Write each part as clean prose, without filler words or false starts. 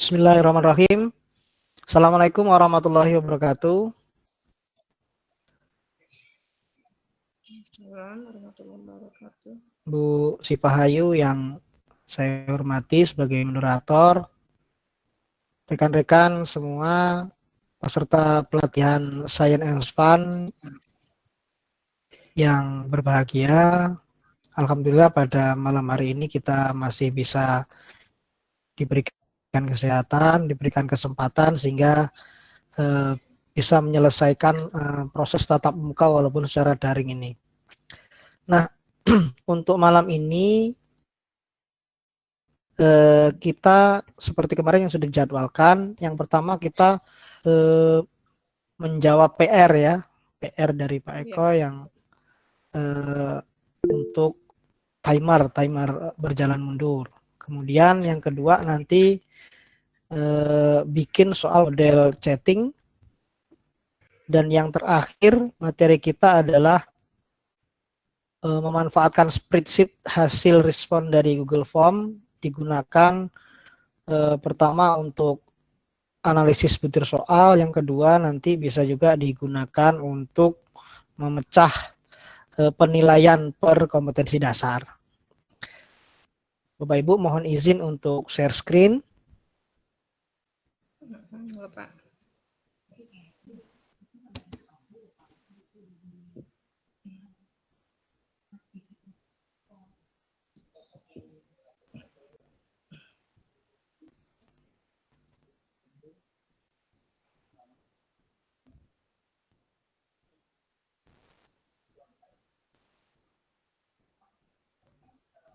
Bismillahirrahmanirrahim. Assalamualaikum warahmatullahi wabarakatuh. Bu Sifahayu yang saya hormati sebagai moderator, rekan-rekan semua peserta pelatihan Science and Fun yang berbahagia. Alhamdulillah pada malam hari ini kita masih bisa diberikan kesehatan, diberikan kesempatan sehingga bisa menyelesaikan proses tatap muka walaupun secara daring ini. Nah, untuk malam ini kita seperti kemarin yang sudah dijadwalkan. Yang pertama kita menjawab PR ya, PR dari Pak Eko yang untuk timer berjalan mundur. Kemudian yang kedua nanti bikin soal model chatting. Dan yang terakhir materi kita adalah memanfaatkan spreadsheet hasil respon dari Google Form digunakan pertama untuk analisis butir soal, yang kedua nanti bisa juga digunakan untuk memecah penilaian per kompetensi dasar. Bapak Ibu mohon izin untuk share screen. Bapak.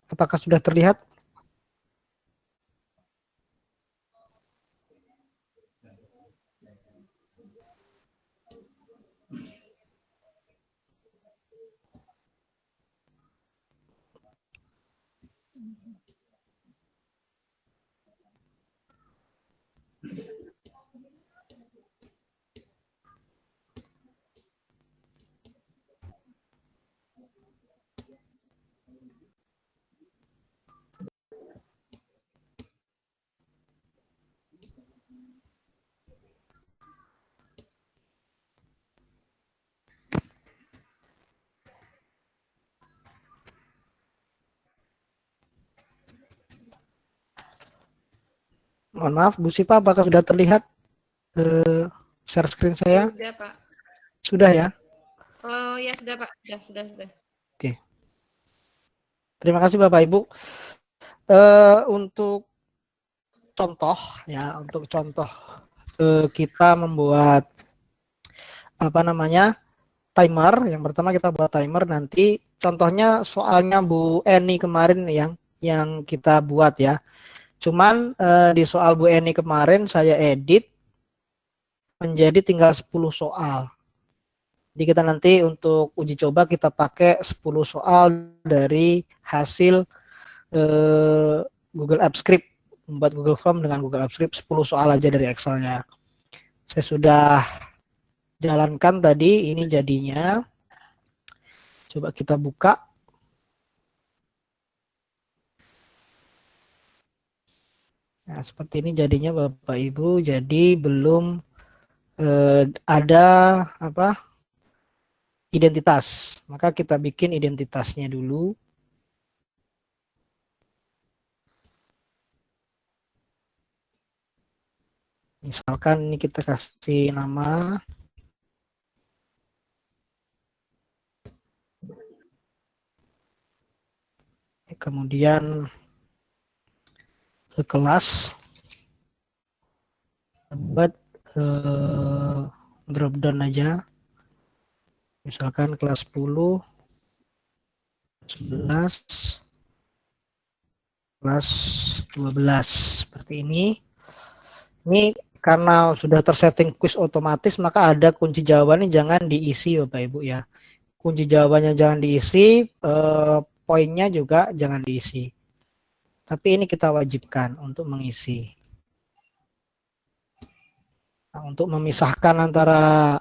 Apakah sudah terlihat? Mohon maaf, Bu Sipa, apakah sudah terlihat share screen saya? Sudah, Pak. Sudah ya? Oh ya, sudah, Pak. Sudah. Oke. Terima kasih Bapak Ibu. Untuk contoh ya, kita membuat timer. Yang pertama kita buat timer, nanti contohnya soalnya Bu Eni kemarin yang kita buat ya. Cuman di soal Bu Eni kemarin saya edit menjadi tinggal 10 soal. Jadi kita nanti untuk uji coba kita pakai 10 soal dari hasil Google Apps Script, membuat Google Form dengan Google Apps Script 10 soal aja dari Excel-nya. Saya sudah jalankan tadi, ini jadinya. Coba kita buka. Nah, seperti ini jadinya Bapak Ibu. Jadi belum ada identitas. Maka kita bikin identitasnya dulu. Misalkan ini kita kasih nama. Kemudian kelas, buat drop down aja, misalkan kelas 10, 11, kelas 12 seperti ini. Ini karena sudah tersetting quiz otomatis, maka ada kunci jawabannya jangan diisi Bapak Ibu ya. Kunci jawabannya jangan diisi, poinnya juga jangan diisi. Tapi ini kita wajibkan untuk mengisi. Nah, untuk memisahkan antara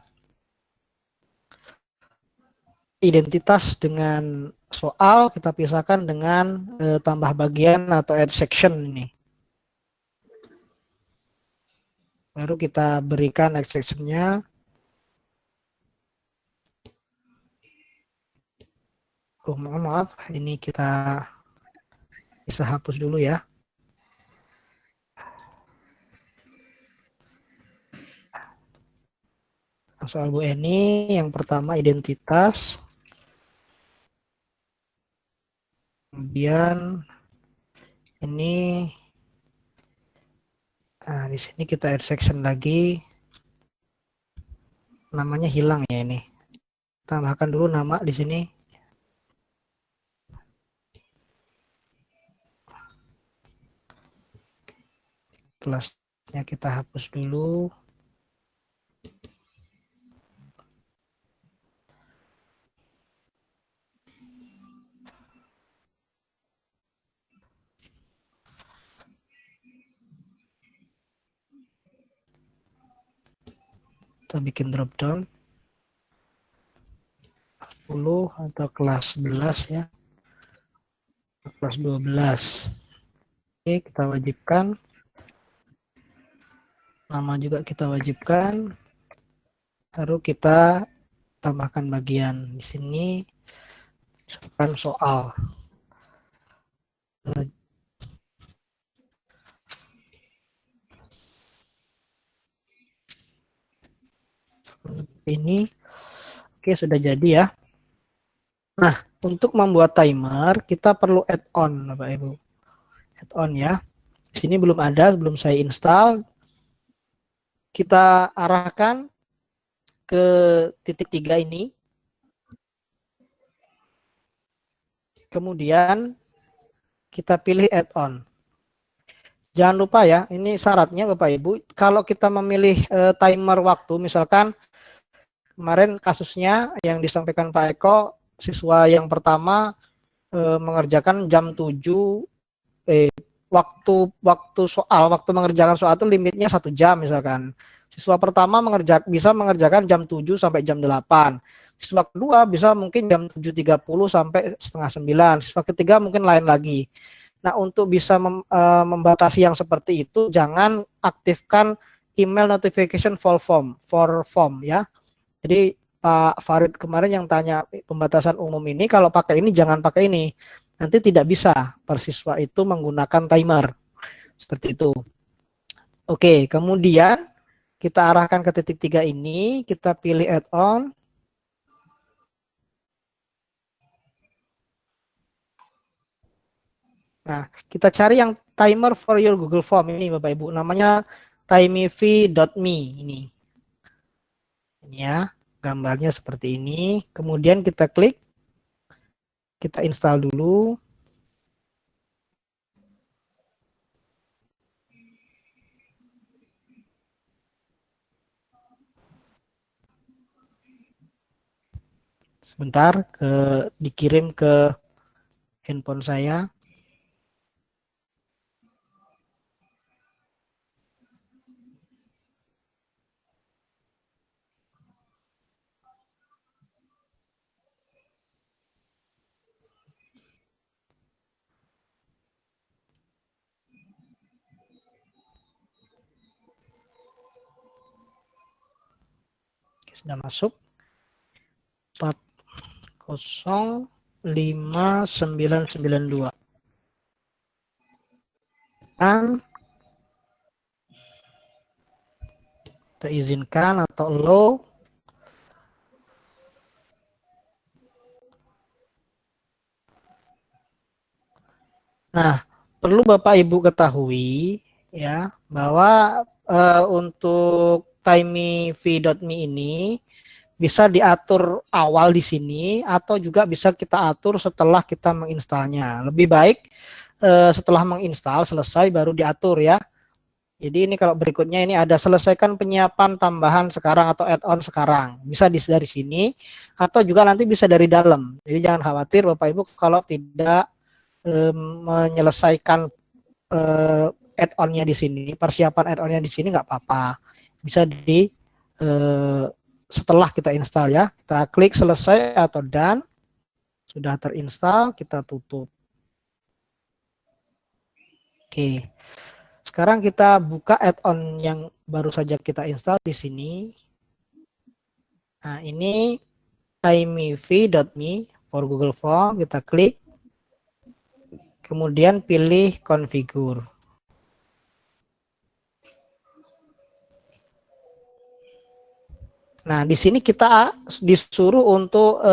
identitas dengan soal, kita pisahkan dengan tambah bagian atau add section ini. Baru kita berikan exception-nya. Oh, maaf, ini kita bisa hapus dulu ya. Soal Bu Eni, yang pertama identitas. Kemudian ini, nah, di sini kita add section lagi. Namanya hilang ya ini. Tambahkan dulu nama di sini. Kelasnya kita hapus dulu. Kita bikin drop down 10 atau kelas 11 ya. Kelas 12. Oke, kita wajibkan. Nama juga kita wajibkan. Baru kita tambahkan bagian di sini. Misalkan soal. Ini oke, sudah jadi ya. Nah, untuk membuat timer kita perlu add-on Bapak Ibu. Add-on ya. Di sini belum ada, belum saya install. Kita arahkan ke titik 3 ini. Kemudian kita pilih add-on. Jangan lupa ya, ini syaratnya Bapak Ibu, kalau kita memilih timer waktu, misalkan kemarin kasusnya yang disampaikan Pak Eko, siswa yang pertama mengerjakan jam 7, waktu mengerjakan soal itu limitnya 1 jam misalkan. Siswa pertama bisa mengerjakan jam 7 sampai jam 8. Siswa kedua bisa mungkin jam 7.30 sampai setengah 9. Siswa ketiga mungkin lain lagi. Nah, untuk bisa membatasi yang seperti itu, jangan aktifkan email notification for form ya. Jadi Pak Farid kemarin yang tanya pembatasan umum ini, kalau pakai ini jangan pakai ini. Nanti tidak bisa persiswa itu menggunakan timer. Seperti itu. Oke, kemudian kita arahkan ke titik 3 ini, kita pilih add-on. Nah, kita cari yang timer for your Google Form ini Bapak Ibu, namanya timeyv.me ini. Ini ya, gambarnya seperti ini. Kemudian kita klik, kita install dulu. Sebentar, dikirim ke handphone saya. Sudah masuk 405992 dan kita izinkan atau allow. Nah, perlu Bapak Ibu ketahui ya bahwa untuk timeyv.me ini bisa diatur awal di sini atau juga bisa kita atur setelah kita menginstalnya. Lebih baik setelah menginstal selesai baru diatur ya. Jadi ini kalau berikutnya ini ada selesaikan penyiapan tambahan sekarang atau add-on sekarang. Bisa dari sini atau juga nanti bisa dari dalam. Jadi jangan khawatir Bapak Ibu kalau tidak menyelesaikan add-onnya di sini, persiapan add-onnya di sini nggak apa-apa. Bisa di setelah kita install ya, kita klik selesai atau done, sudah terinstall, kita tutup. Oke, sekarang kita buka add-on yang baru saja kita install di sini. Nah, ini timev.me for Google Form, kita klik. Kemudian pilih configure. Nah, di sini kita disuruh untuk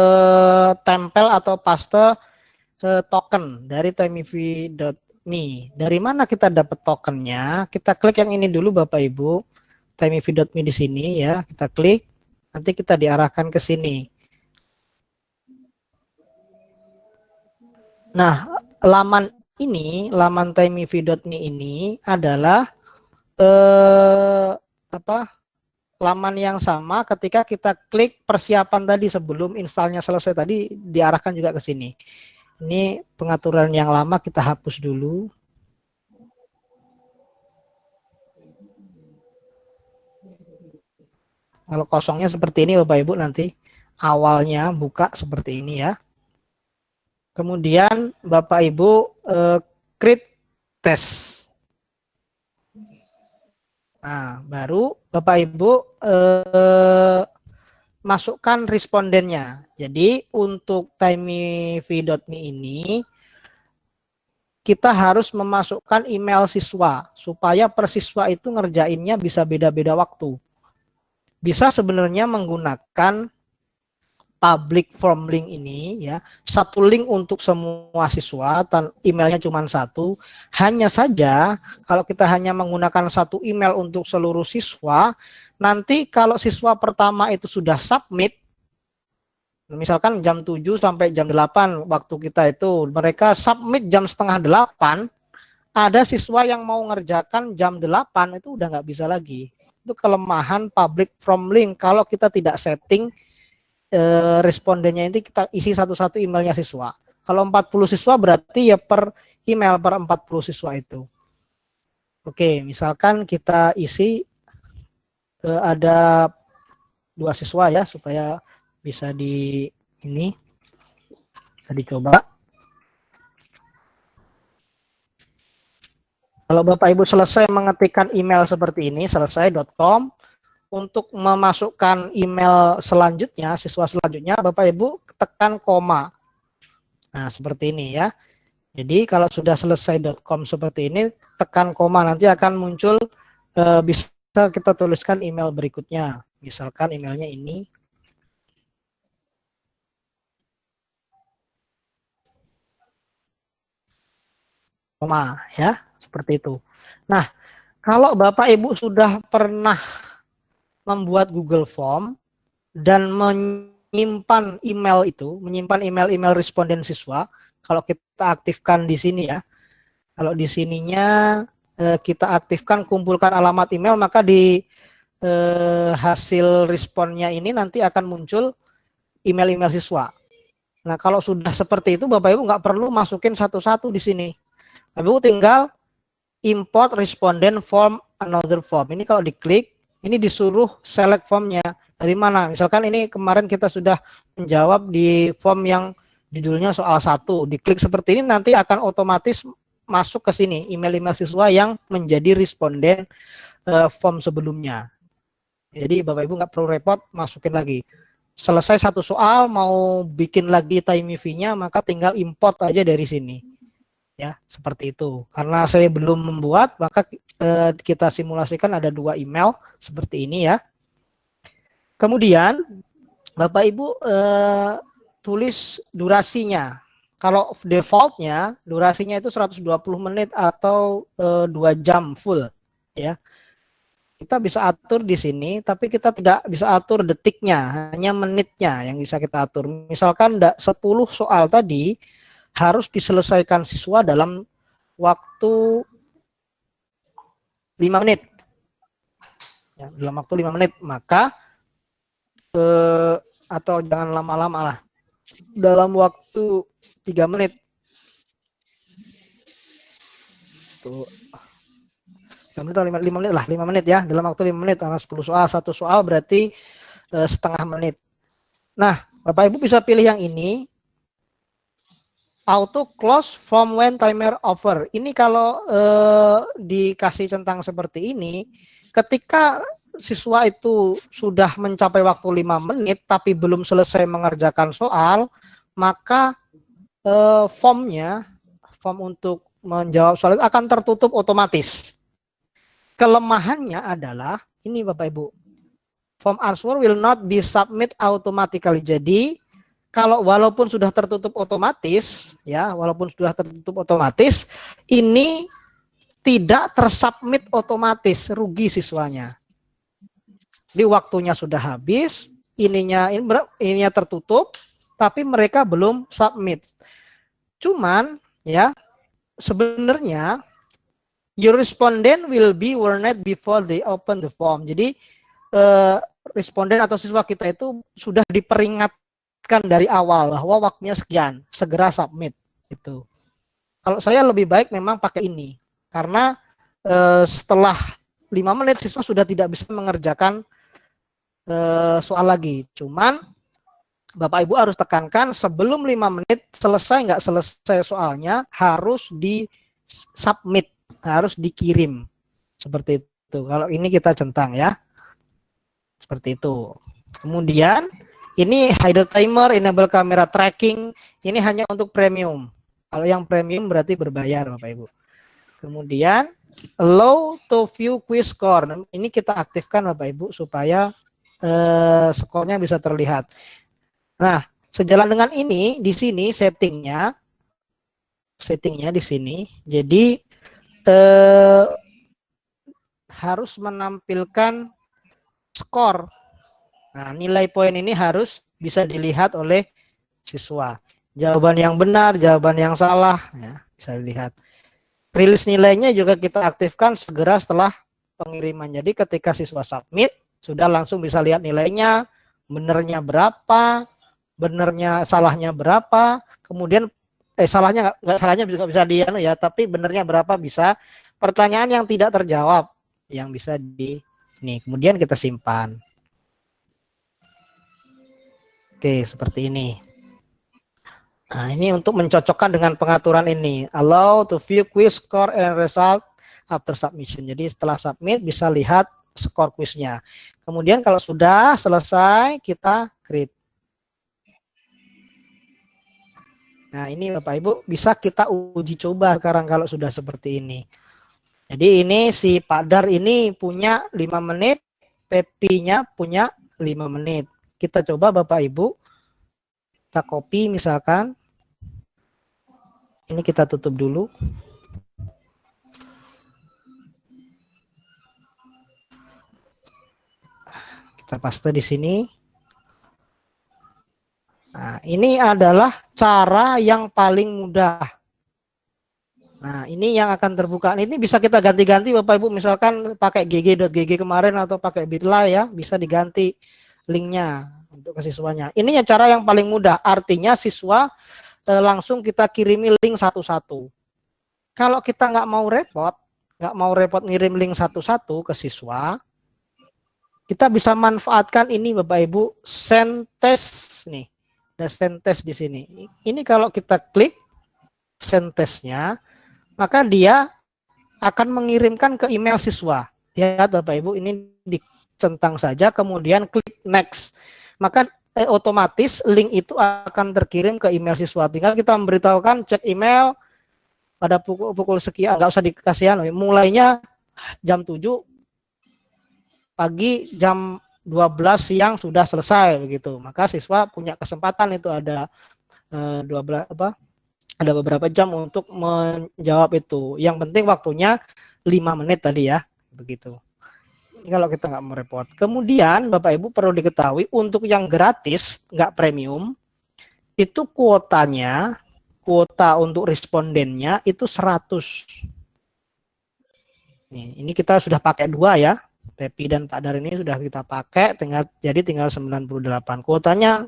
tempel atau paste token dari timev.me. Dari mana kita dapat tokennya? Kita klik yang ini dulu Bapak Ibu. timev.me di sini ya, kita klik. Nanti kita diarahkan ke sini. Nah, laman ini, laman timev.me ini adalah laman yang sama ketika kita klik persiapan tadi sebelum installnya selesai tadi, diarahkan juga ke sini. Ini pengaturan yang lama kita hapus dulu. Kalau kosongnya seperti ini Bapak Ibu, nanti awalnya buka seperti ini ya. Kemudian Bapak Ibu create test. Nah, baru Bapak Ibu masukkan respondennya. Jadi untuk timev.me ini kita harus memasukkan email siswa supaya per siswa itu ngerjainnya bisa beda-beda waktu. Bisa sebenarnya menggunakan public form link ini ya, satu link untuk semua siswa, emailnya cuma satu. Hanya saja kalau kita hanya menggunakan satu email untuk seluruh siswa, nanti kalau siswa pertama itu sudah submit, misalkan jam 7 sampai jam 8 waktu kita itu, mereka submit jam setengah 8, ada siswa yang mau ngerjakan jam 8 itu udah nggak bisa lagi. Itu kelemahan public form link kalau kita tidak setting respondennya ini kita isi satu-satu emailnya siswa. Kalau 40 siswa berarti ya per email per 40 siswa itu. Oke, misalkan kita isi ada 2 siswa ya supaya bisa ini bisa dicoba. Kalau Bapak Ibu selesai mengetikkan email seperti ini, selesai.com, untuk memasukkan email selanjutnya, siswa selanjutnya, Bapak Ibu tekan koma. Nah, seperti ini ya. Jadi kalau sudah selesai.com seperti ini, tekan koma, nanti akan muncul, bisa kita tuliskan email berikutnya. Misalkan emailnya ini. Koma ya, seperti itu. Nah, kalau Bapak Ibu sudah pernah membuat Google Form dan menyimpan email itu, menyimpan email-email responden siswa, kalau kita aktifkan di sini ya, kalau di sininya kita aktifkan kumpulkan alamat email, maka di hasil responnya ini nanti akan muncul email-email siswa. Nah, kalau sudah seperti itu, Bapak Ibu nggak perlu masukin satu-satu di sini. Bapak Ibu tinggal import respondent form another form. Ini kalau diklik, ini disuruh select formnya dari mana. Misalkan ini kemarin kita sudah menjawab di form yang judulnya soal 1. Diklik seperti ini nanti akan otomatis masuk ke sini email-email siswa yang menjadi responden form sebelumnya. Jadi Bapak Ibu nggak perlu repot masukin lagi. Selesai satu soal mau bikin lagi timev-nya, maka tinggal import aja dari sini. Ya, seperti itu. Karena saya belum membuat, maka kita simulasikan ada 2 email seperti ini ya. Kemudian Bapak Ibu tulis durasinya. Kalau defaultnya durasinya itu 120 menit atau 2 jam full ya. Kita bisa atur di sini, tapi kita tidak bisa atur detiknya, hanya menitnya yang bisa kita atur. Misalkan 10 soal tadi harus diselesaikan siswa dalam waktu 5 menit. Ya, dalam waktu 5 menit, maka atau jangan lama-lama lah. Dalam waktu 3 menit. Tuh. 5 menit atau 5 menit lah, 5 menit ya. Dalam waktu 5 menit, karena 10 soal, 1 soal berarti setengah menit. Nah, Bapak Ibu bisa pilih yang ini. auto close from when timer over. Ini kalau dikasih centang seperti ini, ketika siswa itu sudah mencapai waktu 5 menit tapi belum selesai mengerjakan soal, maka form untuk menjawab soal itu akan tertutup otomatis. Kelemahannya adalah ini Bapak Ibu, form answer will not be submit automatically. Jadi kalau walaupun sudah tertutup otomatis, ini tidak tersubmit otomatis, rugi siswanya. Di waktunya sudah habis, ininya tertutup, tapi mereka belum submit. Cuman ya sebenarnya your respondent will be warned before they open the form. Jadi responden atau siswa kita itu sudah diperingatkan dari awal bahwa waktunya sekian, segera submit gitu. Kalau saya lebih baik memang pakai ini karena setelah 5 menit siswa sudah tidak bisa mengerjakan soal lagi. Cuman Bapak Ibu harus tekankan sebelum 5 menit selesai nggak selesai soalnya harus di submit, harus dikirim. Seperti itu. Kalau ini kita centang ya. Seperti itu. Kemudian ini hide timer, enable camera tracking, ini hanya untuk premium. Kalau yang premium berarti berbayar Bapak Ibu. Kemudian allow to view quiz score. Ini kita aktifkan Bapak Ibu supaya skornya bisa terlihat. Nah, sejalan dengan ini di sini settingnya di sini. Jadi harus menampilkan skor. Nah, nilai poin ini harus bisa dilihat oleh siswa. Jawaban yang benar, jawaban yang salah, ya, bisa dilihat. Rilis nilainya juga kita aktifkan segera setelah pengiriman. Jadi ketika siswa submit, sudah langsung bisa lihat nilainya, benernya berapa, salahnya berapa, kemudian salahnya juga bisa ya, tapi benernya berapa bisa. Pertanyaan yang tidak terjawab yang bisa di ini, kemudian kita simpan. Oke, seperti ini. Nah, ini untuk mencocokkan dengan pengaturan ini. Allow to view quiz score and result after submission. Jadi setelah submit bisa lihat skor kuisnya. Kemudian kalau sudah selesai kita create. Nah, ini Bapak Ibu bisa kita uji coba sekarang kalau sudah seperti ini. Jadi ini si Pak Dar ini punya 5 menit, Pepi-nya punya 5 menit. Kita coba Bapak Ibu, kita copy misalkan. Ini kita tutup dulu. Kita paste di sini. Nah, ini adalah cara yang paling mudah. Nah, ini yang akan terbuka. Ini bisa kita ganti-ganti Bapak Ibu, misalkan pakai gg.gg kemarin atau pakai bitly ya, bisa diganti linknya untuk ke siswanya. Ini ya cara yang paling mudah, artinya siswa langsung kita kirimi link satu-satu. Kalau kita nggak mau repot ngirim link satu-satu ke siswa, kita bisa manfaatkan ini Bapak Ibu, send test nih. Ada send test di sini. Ini kalau kita klik send testnya, maka dia akan mengirimkan ke email siswa. Lihat Bapak Ibu, ini dicentang saja, kemudian klik next. Maka otomatis link itu akan terkirim ke email siswa. Tinggal kita memberitahukan cek email pada pukul sekian, nggak usah dikasih mulainya jam 7 pagi, jam 12 siang sudah selesai begitu. Maka siswa punya kesempatan itu ada 12 ada beberapa jam untuk menjawab itu. Yang penting waktunya 5 menit tadi ya, begitu. Ini kalau kita nggak mau repot. Kemudian Bapak Ibu perlu diketahui untuk yang gratis, nggak premium, itu kuota untuk respondennya itu 100. Ini kita sudah pakai 2 ya. Pepi dan Pak Dar ini sudah kita pakai, tinggal 98. Kuotanya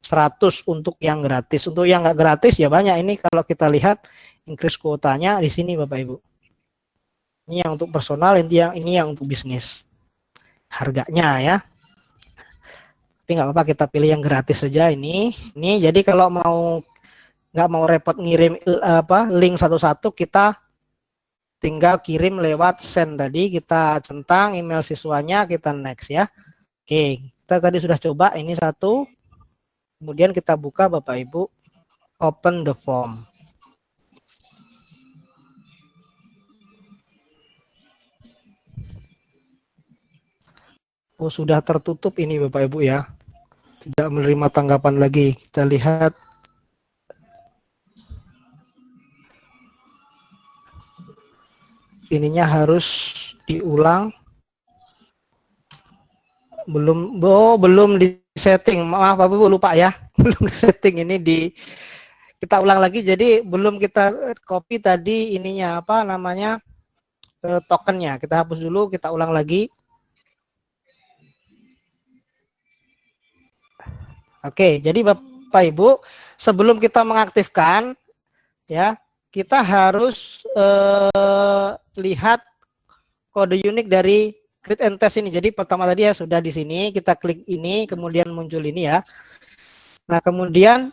100 untuk yang gratis. Untuk yang nggak gratis ya banyak. Ini kalau kita lihat increase kuotanya di sini Bapak Ibu. Ini yang untuk personal, ini yang untuk bisnis. Harganya ya. Tapi nggak apa-apa, kita pilih yang gratis saja ini. Ini jadi kalau mau nggak mau repot ngirim link satu-satu, kita tinggal kirim lewat send tadi, kita centang email siswanya, kita next ya. Oke, kita tadi sudah coba ini satu. Kemudian kita buka Bapak Ibu, open the form. Oh, sudah tertutup ini Bapak Ibu ya. Tidak menerima tanggapan lagi. Kita lihat. Ininya harus diulang. Belum di setting. Maaf Bapak Ibu, lupa ya. Belum di setting, ini kita ulang lagi. Jadi belum kita copy tadi ininya tokennya. Kita hapus dulu, kita ulang lagi. Oke, jadi Bapak Ibu, sebelum kita mengaktifkan ya, kita harus lihat kode unik dari create and test ini. Jadi pertama tadi ya sudah di sini, kita klik ini, kemudian muncul ini ya. Nah, kemudian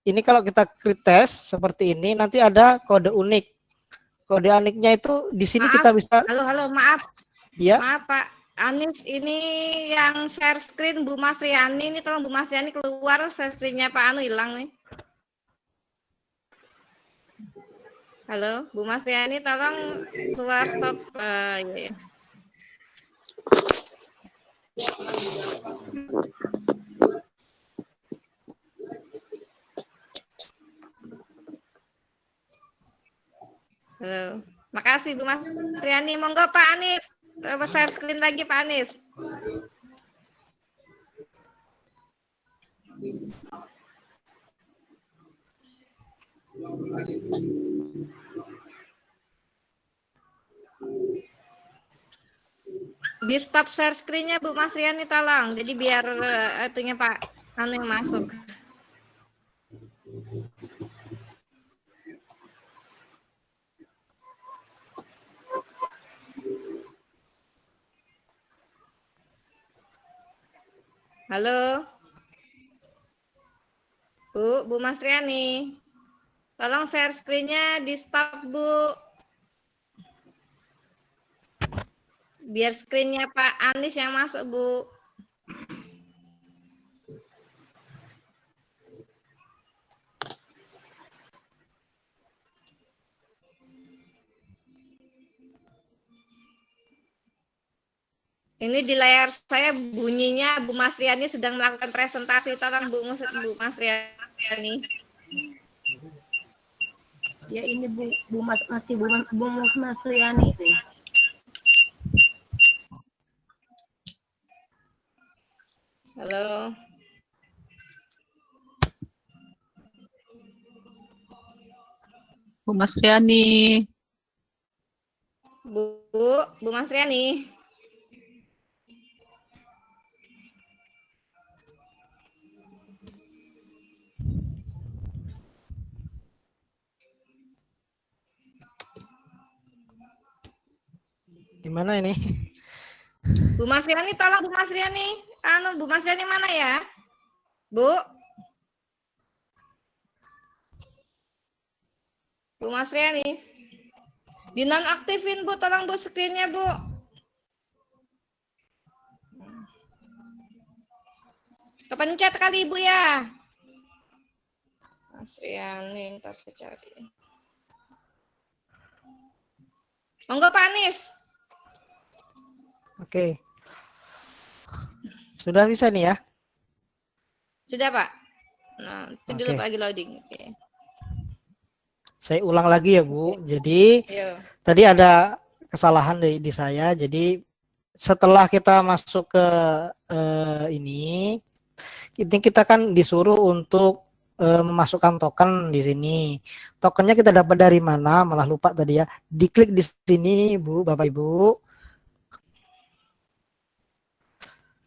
ini kalau kita create test seperti ini, nanti ada kode unik. Kode uniknya itu di sini kita bisa. Halo, maaf. Ya. Maaf Pak Anis, ini yang share screen Bu Masriani, ini tolong Bu Masriani keluar, share screen-nya Pak Anu hilang nih. Halo, Bu Masriani tolong keluar, stop. Ya. Halo, makasih Bu Masriani. Monggo Pak Anis, share screen lagi Pak Anis. Di stop share screen-nya Bu Masriani tolong. Jadi biar itunya Pak Anu yang masuk. Halo. Bu Masriani. Tolong share screen-nya di stop, Bu. Biar screen-nya Pak Anis yang masuk, Bu. Ini di layar saya bunyinya Bu Masriani sedang melakukan presentasi. Tolong Bu Masriani. Ya ini Bu Masriani nih. Halo. Bu Masriani. Bu Masriani. Gimana ini? Bu Masriani, tolong Bu Masriani. Bu Masriani mana ya? Bu? Bu Masriani. Dinonaktifin Bu, tolong Bu screen-nya Bu. Kepencet kali Ibu ya. Masriani, ntar saya cari. Monggo Pak Anis. Oke. Sudah bisa nih ya? Sudah Pak. Nah, itu dulu Oke. lagi loading. Oke. Saya ulang lagi ya Bu. Jadi tadi ada kesalahan di saya. Jadi setelah kita masuk ke ini kita kan disuruh untuk memasukkan token di sini. Tokennya kita dapat dari mana? Malah lupa tadi ya. Diklik di sini Bu, Bapak Ibu.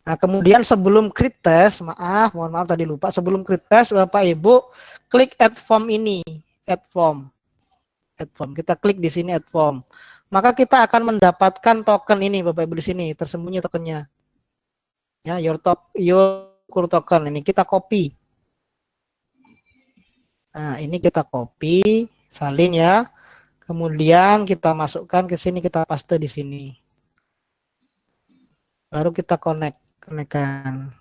Nah, kemudian sebelum create test, mohon maaf tadi lupa, sebelum create test Bapak Ibu klik add form ini, add form. Kita klik di sini add form. Maka kita akan mendapatkan token ini Bapak Ibu di sini, tersembunyi tokennya. Ya, your token ini kita copy. Nah, ini kita copy, salin ya. Kemudian kita masukkan ke sini, kita paste di sini. Baru kita konekkan.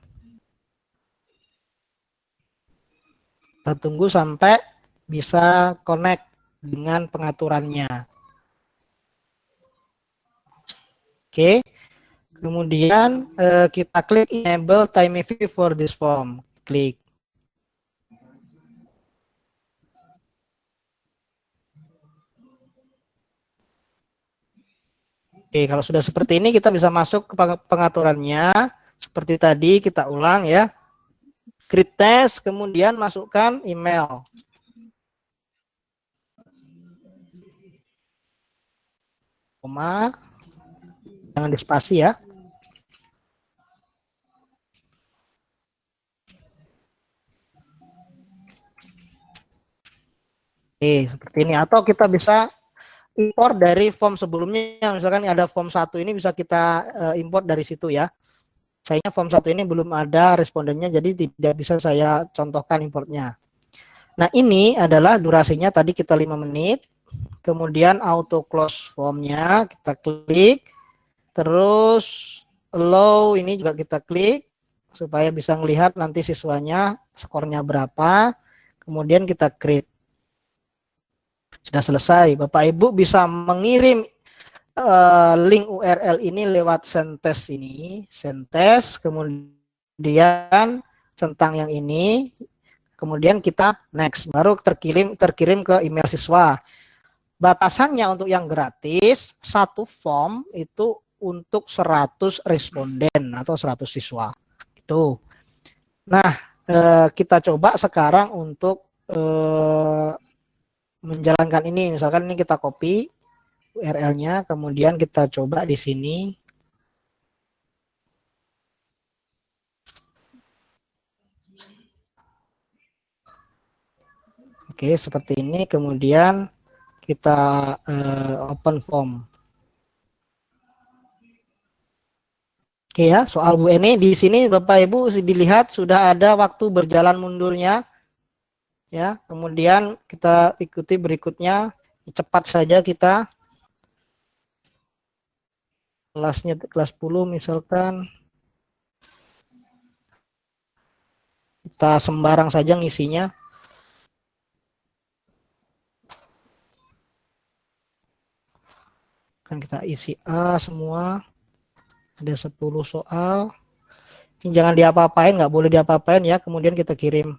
Kita tunggu sampai bisa connect dengan pengaturannya. Oke. Kemudian kita klik enable time view for this form. Klik. Oke, kalau sudah seperti ini kita bisa masuk ke pengaturannya. Seperti tadi kita ulang ya. Create test, kemudian masukkan email. Koma, jangan di spasi ya. Oke, seperti ini. Atau kita bisa import dari form sebelumnya. Misalkan ada form 1 ini bisa kita import dari situ ya. Sayangnya form 1 ini belum ada respondennya, jadi tidak bisa saya contohkan importnya. Nah, ini adalah durasinya tadi kita 5 menit. Kemudian auto close formnya kita klik. Terus allow ini juga kita klik supaya bisa melihat nanti siswanya skornya berapa. Kemudian kita create. Sudah selesai. Bapak Ibu bisa mengirim link URL ini lewat Sentest ini. Sentest, kemudian tentang yang ini. Kemudian kita next. Baru terkirim ke email siswa. Batasannya untuk yang gratis, satu form itu untuk 100 responden atau 100 siswa. Itu. Nah, kita coba sekarang untuk menjalankan ini. Misalkan ini kita copy URL-nya, kemudian kita coba di sini. Oke, seperti ini. Kemudian kita open form. Oke ya, soal Bu Eni di sini Bapak Ibu dilihat sudah ada waktu berjalan mundurnya. Ya, kemudian kita ikuti berikutnya, cepat saja kita. Kelasnya kelas 10 misalkan. Kita sembarang saja ngisinya. Kan kita isi A semua. Ada 10 soal. Ini jangan diapa-apain, nggak boleh diapa-apain ya. Kemudian kita kirim.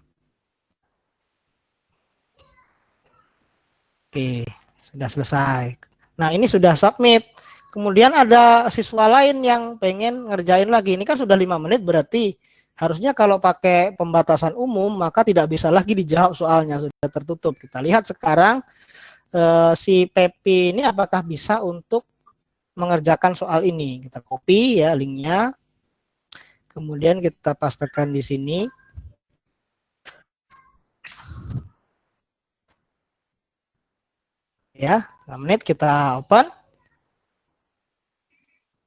Oke, sudah selesai. Nah, ini sudah submit. Kemudian ada siswa lain yang pengen ngerjain lagi. Ini kan sudah 5 menit, berarti harusnya kalau pakai pembatasan umum, maka tidak bisa lagi dijawab soalnya, sudah tertutup. Kita lihat sekarang si Pepi ini apakah bisa untuk mengerjakan soal ini. Kita copy ya linknya. Kemudian kita pastekan di sini. Ya, 5 menit kita open.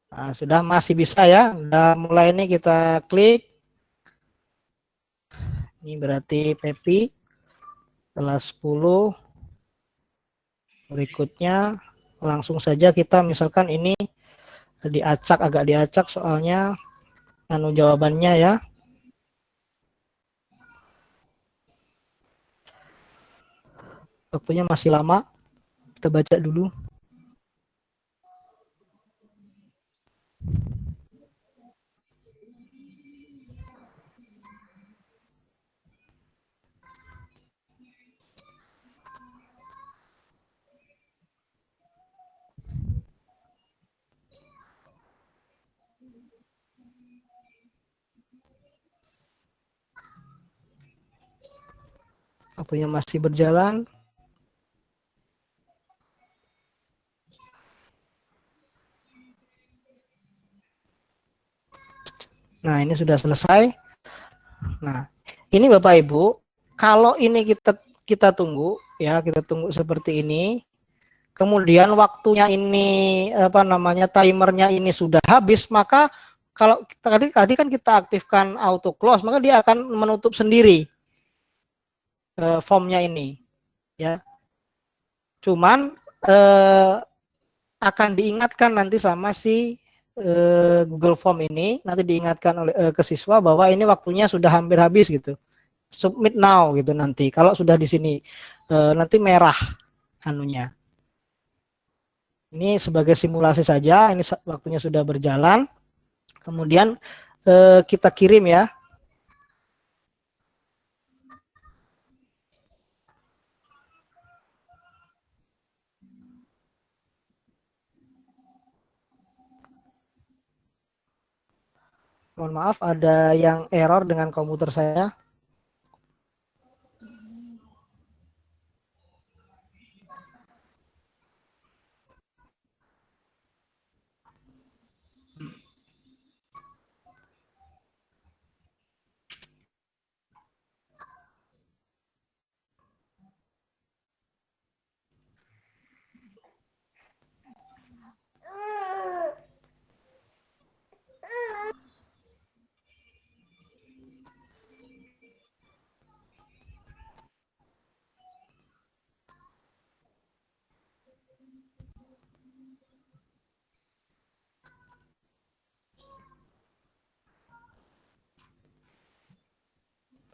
Nah, sudah masih bisa ya. Udah mulai ini kita klik. Ini berarti Pepi kelas 10. Berikutnya langsung saja kita misalkan ini diacak, agak diacak soalnya jawabannya ya. Waktunya masih lama. Kita baca dulu. Waktunya masih berjalan. Nah, ini sudah selesai. Nah, ini Bapak Ibu, kalau ini kita tunggu ya, kita tunggu seperti ini. Kemudian waktunya ini timernya ini sudah habis, maka kalau tadi kan kita aktifkan auto close, maka dia akan menutup sendiri. formnya ini ya. Cuman akan diingatkan nanti sama si Google Form ini, nanti diingatkan oleh ke siswa bahwa ini waktunya sudah hampir habis gitu. Submit now gitu nanti. Kalau sudah di sini nanti merah anunya. Ini sebagai simulasi saja, ini waktunya sudah berjalan. Kemudian kita kirim ya. Mohon maaf ada yang error dengan komputer saya.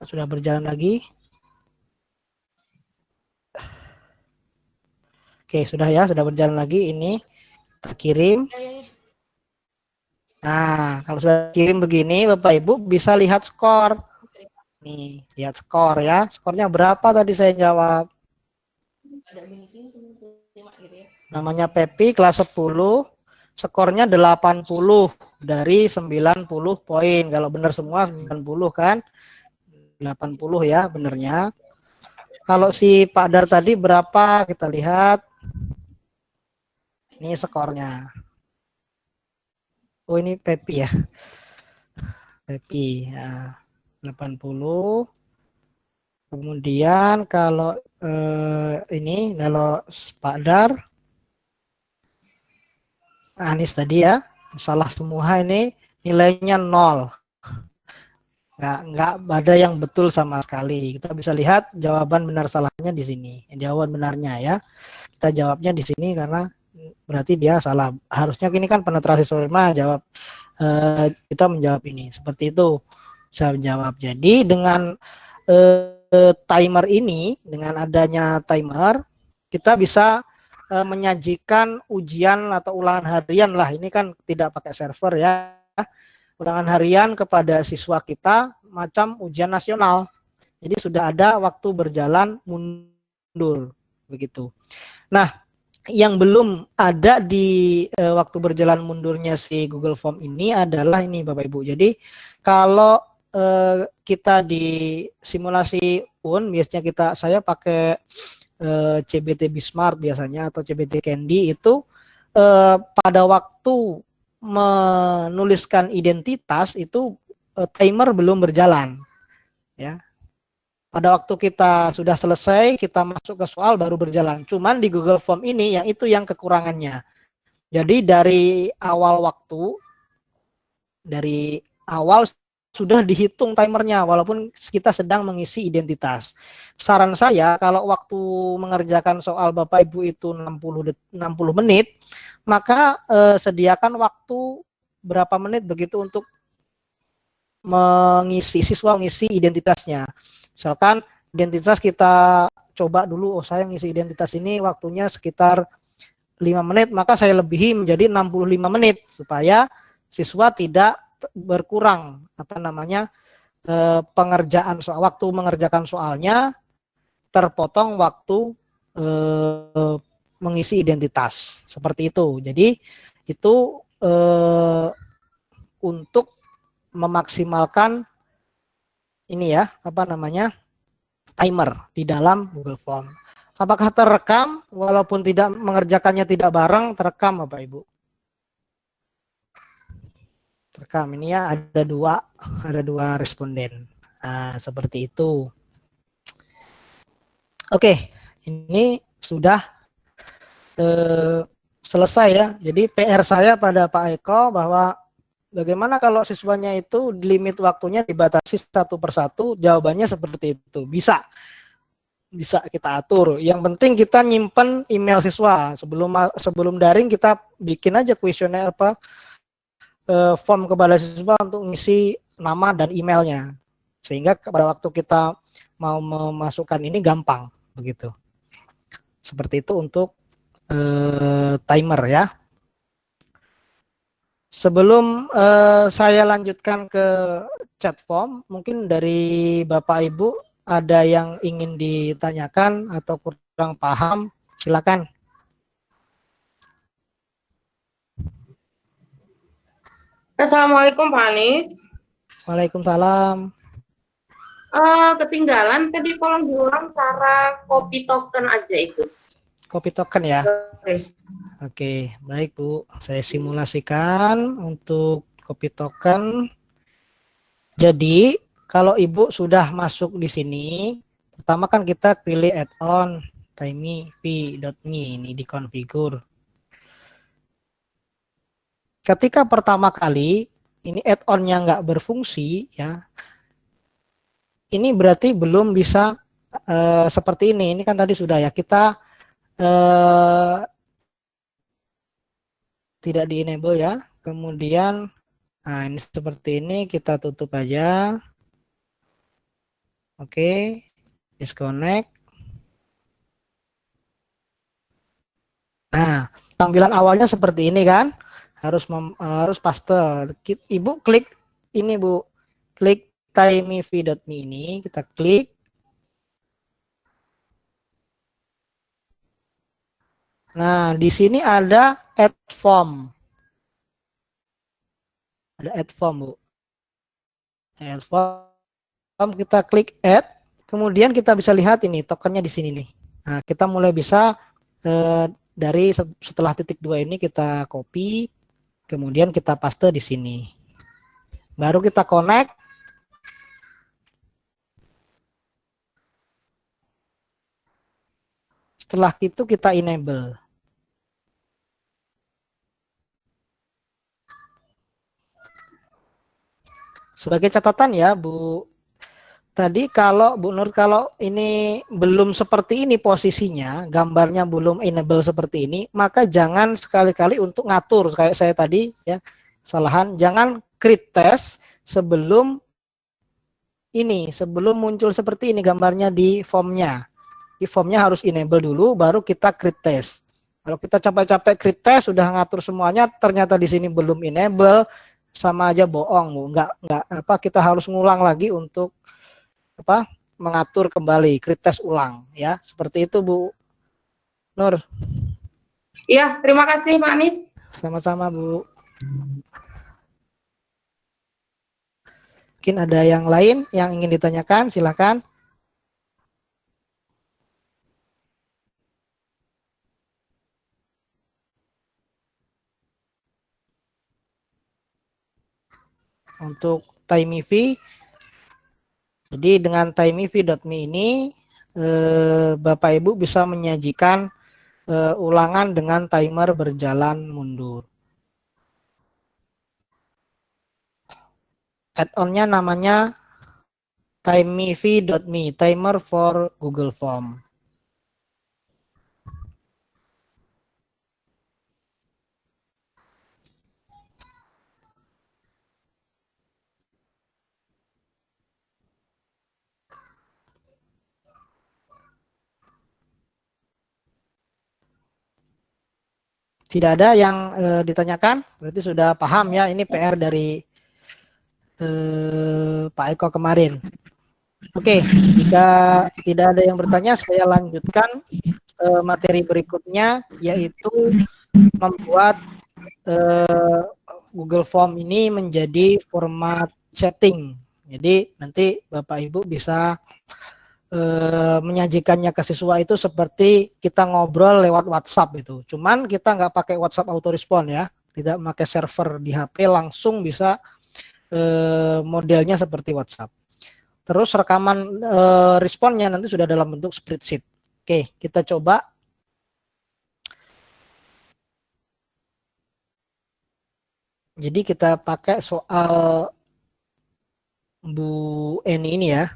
Sudah berjalan lagi. Oke, sudah ya, sudah berjalan lagi. Ini kita kirim. Nah, kalau sudah kirim begini, Bapak Ibu bisa lihat skor. Nih, lihat skor ya. Skornya berapa tadi saya jawab? Namanya Pepi, kelas 10. Skornya 80 dari 90 poin. Kalau benar semua 90 kan? 80 ya benernya. Kalau si Pak Dar tadi berapa? Kita lihat. Ini skornya. Oh ini Pepi ya. Pepi ya. 80. Kemudian kalau ini kalau Pak Dar Anis tadi ya, salah semua ini nilainya 0. Nggak ada yang betul sama sekali. Kita bisa lihat jawaban benar salahnya di sini. Jawaban benarnya ya. Kita jawabnya di sini karena berarti dia salah. Harusnya ini kan penetrasi sperma jawab. Kita menjawab ini. Seperti itu saya menjawab. Jadi dengan timer ini, dengan adanya timer, kita bisa menyajikan ujian atau ulangan harian lah. Ini kan tidak pakai server ya. Ulangan harian kepada siswa kita macam ujian nasional. Jadi sudah ada waktu berjalan mundur begitu. Nah, yang belum ada di waktu berjalan mundurnya si Google Form ini adalah ini Bapak Ibu. Jadi kalau kita di simulasi UN biasanya saya pakai CBT Bismart biasanya atau CBT Candy itu pada waktu menuliskan identitas itu timer belum berjalan ya. Pada waktu kita sudah selesai kita masuk ke soal baru berjalan. Cuman di Google Form ini yang itu yang kekurangannya. Jadi dari awal waktu, dari awal sudah dihitung timernya walaupun kita sedang mengisi identitas. Saran saya kalau waktu mengerjakan soal Bapak Ibu itu 60 menit, maka sediakan waktu berapa menit begitu untuk siswa mengisi identitasnya. Misalkan identitas kita coba dulu, saya mengisi identitas ini waktunya sekitar 5 menit, maka saya lebihi menjadi 65 menit supaya siswa tidak berkurang pengerjaan soal, waktu mengerjakan soalnya terpotong waktu mengisi identitas seperti itu. Jadi itu untuk memaksimalkan ini ya timer di dalam Google Form. Apakah terekam walaupun tidak mengerjakannya tidak bareng, terekam Bapak Ibu? Terekam. Ini ya ada dua responden. Nah, seperti itu. Oke, ini sudah selesai ya. Jadi PR saya pada Pak Eko bahwa bagaimana kalau siswanya itu limit waktunya dibatasi satu persatu, jawabannya seperti itu. Bisa. bisa kita atur. Yang penting kita nyimpen email siswa. Sebelum daring kita bikin aja kuesioner form kepada siswa untuk ngisi nama dan emailnya. Sehingga pada waktu kita mau memasukkan ini gampang begitu. Seperti itu untuk timer ya. Sebelum saya lanjutkan ke chat form, mungkin dari Bapak Ibu ada yang ingin ditanyakan atau kurang paham, silakan. Assalamualaikum Pak Anies. Waalaikumsalam. Ketinggalan tadi, tolong diulang cara copy token aja itu. Copy token ya. Oke. Oke, baik Bu. Saya simulasikan untuk copy token. Jadi, kalau Ibu sudah masuk di sini, pertama kan kita pilih add-on timeyv.me, ini dikonfigur. Ketika pertama kali ini add-onnya nggak berfungsi ya, ini berarti belum bisa seperti ini. Ini kan tadi sudah ya, kita tidak di enable ya. Kemudian nah ini seperti ini, kita tutup aja. Oke, disconnect. Nah, tampilan awalnya seperti ini kan, harus paste. Ibu klik ini Bu, klik timeyv.me ini, kita klik. Nah, di sini ada add form. Ada add form, Bu. Add form, kita klik add, kemudian kita bisa lihat ini tokennya di sini nih. Nah, kita mulai bisa dari setelah titik 2 ini kita copy, kemudian kita paste di sini. Baru kita connect. Setelah itu kita enable. Sebagai catatan ya Bu, tadi kalau Bu Nur, kalau ini belum seperti ini posisinya, gambarnya belum enable seperti ini, maka jangan sekali-kali untuk ngatur kayak saya tadi ya, kesalahan, jangan create test sebelum muncul seperti ini gambarnya di formnya. Di formnya harus enable dulu, baru kita create test. Kalau kita capek-capek create test, sudah ngatur semuanya, ternyata di sini belum enable, sama aja bohong, Bu. Nggak kita harus ngulang lagi untuk mengatur kembali, create test ulang ya. Seperti itu Bu Nur. Iya, terima kasih Pak Anies. Sama-sama Bu. Mungkin ada yang lain yang ingin ditanyakan, silakan. Untuk timeyv, jadi dengan timeyv.me ini Bapak Ibu bisa menyajikan ulangan dengan timer berjalan mundur. Add-onnya namanya timeyv.me, timer for Google Form. Tidak ada yang ditanyakan, berarti sudah paham ya, ini PR dari Pak Eko kemarin. Oke, jika tidak ada yang bertanya, saya lanjutkan materi berikutnya, yaitu membuat Google Form ini menjadi format chatting. Jadi nanti Bapak Ibu bisa menyajikannya ke siswa itu seperti kita ngobrol lewat WhatsApp itu. Cuman kita nggak pakai WhatsApp autorespon ya, tidak pakai server di HP, langsung bisa modelnya seperti WhatsApp. Terus rekaman responnya nanti sudah dalam bentuk spreadsheet. Oke, kita coba. Jadi kita pakai soal Bu Eni ini ya.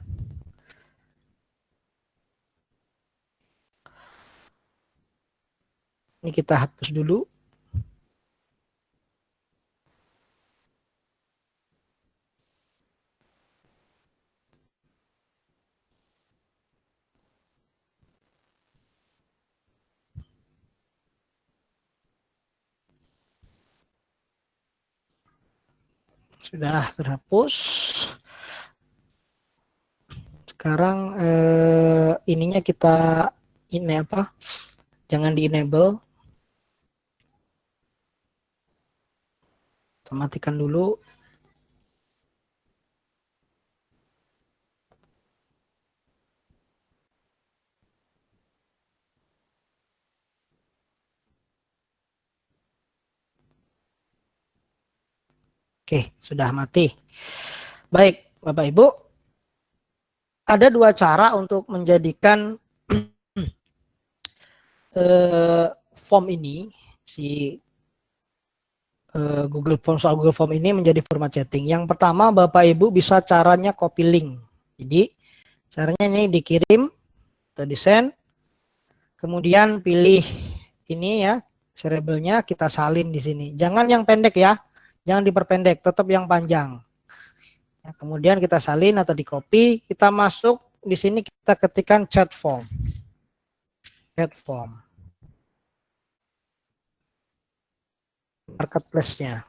Ini kita hapus dulu. Sudah terhapus. Sekarang ininya kita ini apa? Jangan di enable. Kita matikan dulu. Oke, sudah mati. Baik, Bapak Ibu. Ada dua cara untuk menjadikan form ini, si Google Form, soal Google Form ini menjadi format chatting. Yang pertama, Bapak Ibu bisa caranya copy link. Jadi, caranya ini dikirim atau di send. Kemudian pilih ini ya, serialnya kita salin di sini. Jangan yang pendek ya. Jangan diperpendek, tetap yang panjang. Ya, kemudian kita salin atau di copy, kita masuk di sini kita ketikkan chat form. Chat form. Marketplace-nya.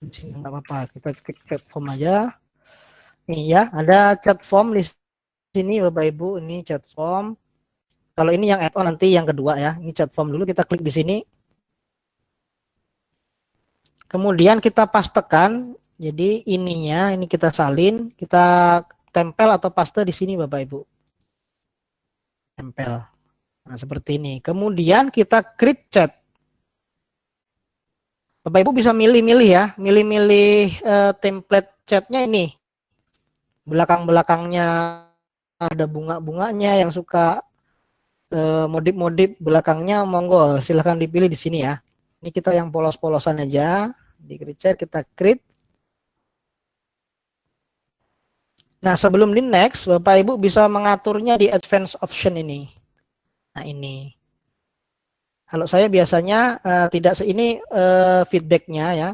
Di sini nggak apa-apa, kita klik chat form aja. Nih ya, ada chat form di sini Bapak Ibu, ini chat form. Kalau ini yang add-on nanti yang kedua ya. Ini chat form dulu, kita klik di sini. Kemudian kita pastekan, jadi ininya, ini kita salin, kita tempel atau paste di sini Bapak Ibu. Tempel. Nah, seperti ini. Kemudian kita create chat. Bapak Ibu bisa milih-milih ya, milih-milih template chatnya ini. Belakang-belakangnya ada bunga-bunganya, yang suka modif-modif belakangnya, monggo silahkan dipilih di sini ya. Ini kita yang polos-polosan aja. Di create chat kita create. Nah, sebelum di next, Bapak Ibu bisa mengaturnya di advanced option ini. Nah, ini. Kalau saya biasanya tidak ini feedbacknya ya.